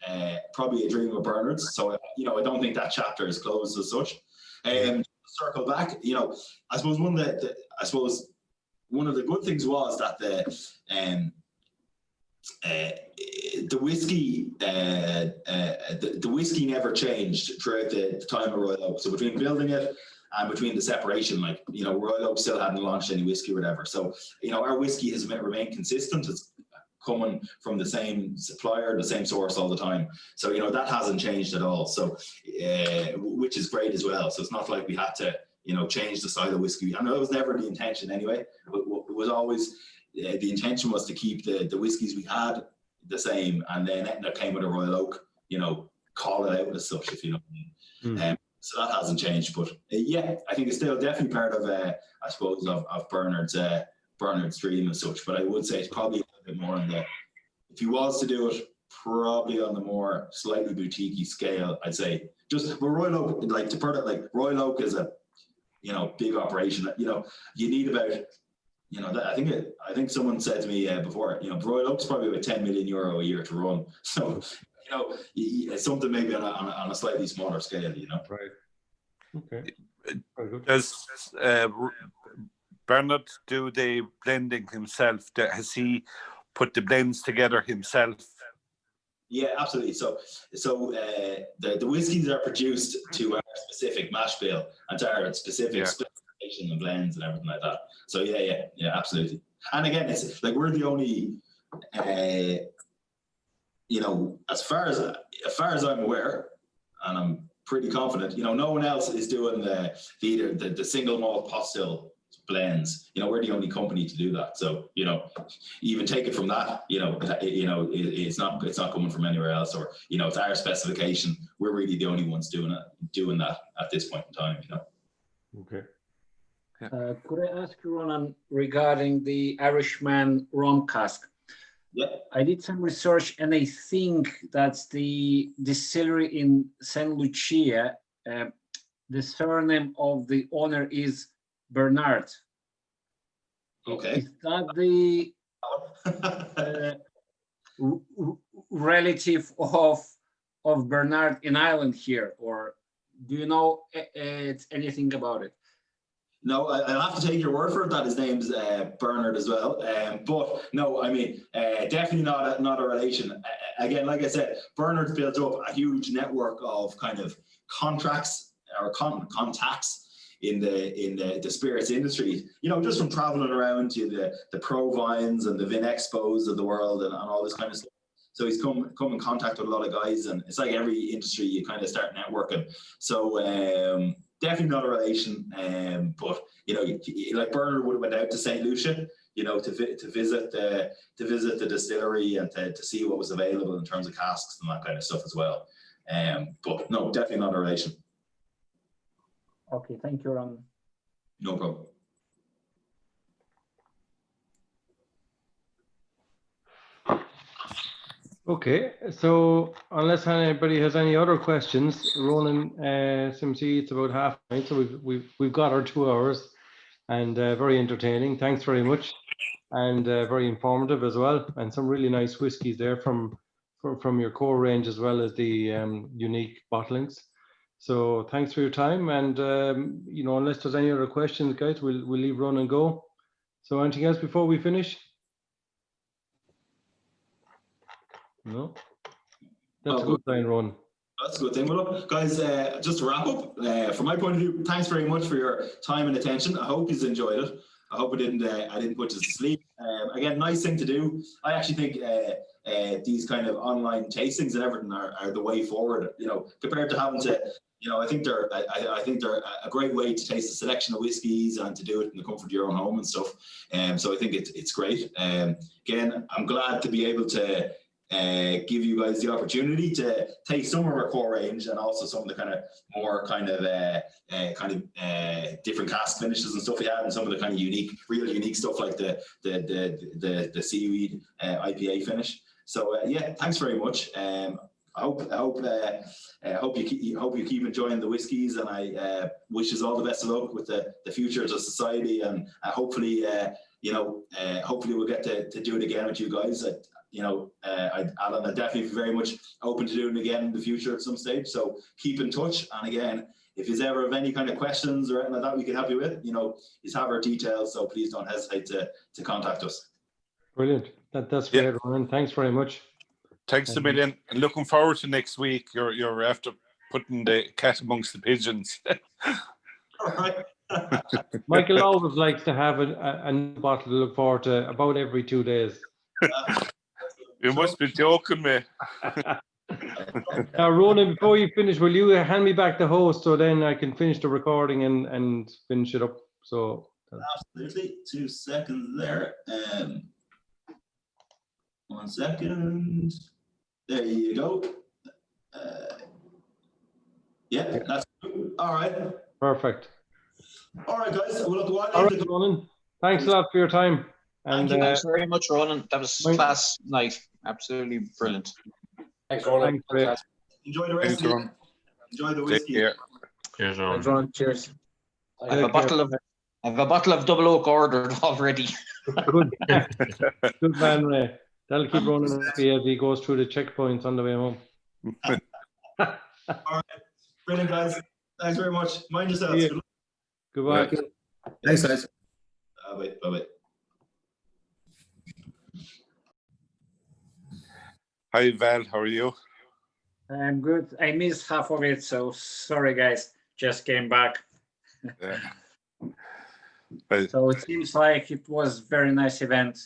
probably a dream of Bernard's. So I don't think that chapter is closed as such. Circle back, I suppose one of the good things was that the whiskey never changed throughout the time of Royal Oak. So between building it and between the separation, Royal Oak still hadn't launched any whiskey or whatever. So our whiskey has remained consistent. It's coming from the same supplier, the same source all the time. So that hasn't changed at all. So which is great as well. So it's not like we had to change the style of whiskey. I know it was never the intention anyway. It was always the intention was to keep the whiskies we had the same, and then that came with a Royal Oak, call it out as such, if you know what I mean. So that hasn't changed, but I think it's still definitely part of I suppose of Bernard's dream and such. But I would say it's probably a little bit more on if he was to do it, probably on the more slightly boutique-y scale, I'd say. Just Royal Oak, to put it Royal Oak is a big operation. You need about I think someone said to me before, Royal Oak's probably about €10 million a year to run. So it's something maybe on a slightly smaller scale. Right. Okay. Very good. Does Bernard do the blending himself? Has he put the blends together himself? Yeah, absolutely. So the whiskies are produced to our specific mash bill and to our specific specification and blends and everything like that. So yeah, absolutely. And again, it's we're the only, as far as I'm aware, and I'm pretty confident, no one else is doing the single malt pot still blends. We're the only company to do that. So even take it from that, it's not coming from anywhere else, or it's our specification. We're really the only ones doing that at this point in time. Okay. Could I ask you, Ronan, regarding the Irishman rum cask? Yeah. I did some research, and I think that's the distillery in St. Lucia. The surname of the owner is Bernard. Okay. Is that the relative of Bernard in Ireland here, or do you know anything about it? No, I'll have to take your word for it that his name's Bernard as well. But no, I mean, definitely not a relation. Again, like I said, Bernard's built up a huge network of kind of contracts or contacts in the spirits industry. Just from traveling around to the Pro Vines and the Vin Expos of the world and all this kind of stuff. So he's come in contact with a lot of guys, and it's like every industry, you kind of start networking. So definitely not a relation, but like Bernard would have went out to St. Lucia, to visit the distillery and to see what was available in terms of casks and that kind of stuff as well. But no, definitely not a relation. Okay, thank you, Ron. No problem. Okay, so unless anybody has any other questions, Ronan, Simsy, it's about 9:30, so we've got our 2 hours, and very entertaining. Thanks very much, and very informative as well, and some really nice whiskies there from your core range as well as the unique bottlings. So thanks for your time, and unless there's any other questions, guys, we'll leave Ronan go. So anything else before we finish? No, that's a good sign, Ron. That's a good thing. Well, look, guys, just to wrap up, from my point of view, thanks very much for your time and attention. I hope you've enjoyed it. I hope I didn't put you to sleep. Again, nice thing to do. I actually think these kind of online tastings and everything are the way forward. Compared to having to, I think they're a great way to taste a selection of whiskies and to do it in the comfort of your own home and stuff. So I think it's great. Again, I'm glad to be able to give you guys the opportunity to taste some of our core range and also some of the kind of more different cask finishes and stuff we had, and some of the kind of real unique stuff like the seaweed IPA finish. So yeah, thanks very much. I hope you keep enjoying the whiskies, and I wish us all the best of luck with the futures of society, and hopefully hopefully we'll get to do it again with you guys. Alan, I'd definitely be very much open to doing it again in the future at some stage. So keep in touch, and again, if you ever have any kind of questions or anything like that we can help you with, you have our details, so please don't hesitate to contact us. Brilliant. That's great, Ronan. Thanks very much. Thanks a million. And looking forward to next week. You're after putting the cat amongst the pigeons. All right. Michael always likes to have a new bottle to look forward to about every 2 days. You must be joking, mate. Now, Ronan, before you finish, will you hand me back the host so then I can finish the recording and finish it up? So absolutely. 2 seconds there. 1 second. There you go. Yeah, that's good. All right. Perfect. All right, guys. Well, look, all right, Ronan. Thanks a lot for your time. And thanks very much, Ronan. That was class night. Absolutely brilliant. Thanks, Ronan. Thanks, enjoy the rest of it. Enjoy the whiskey. Cheers, Ron. Cheers. I have a bottle of double oak ordered already. Good. Good man, Ray. That'll keep Ronan happy as he goes through the checkpoints on the way home. All right. Brilliant, guys. Thanks very much. Mind yourselves. Yeah. Goodbye. Right. Thanks, guys. Bye-bye. Hi, Val. How are you? I'm good. I missed half of it, so sorry, guys. Just came back. Yeah. So it seems like it was a very nice event.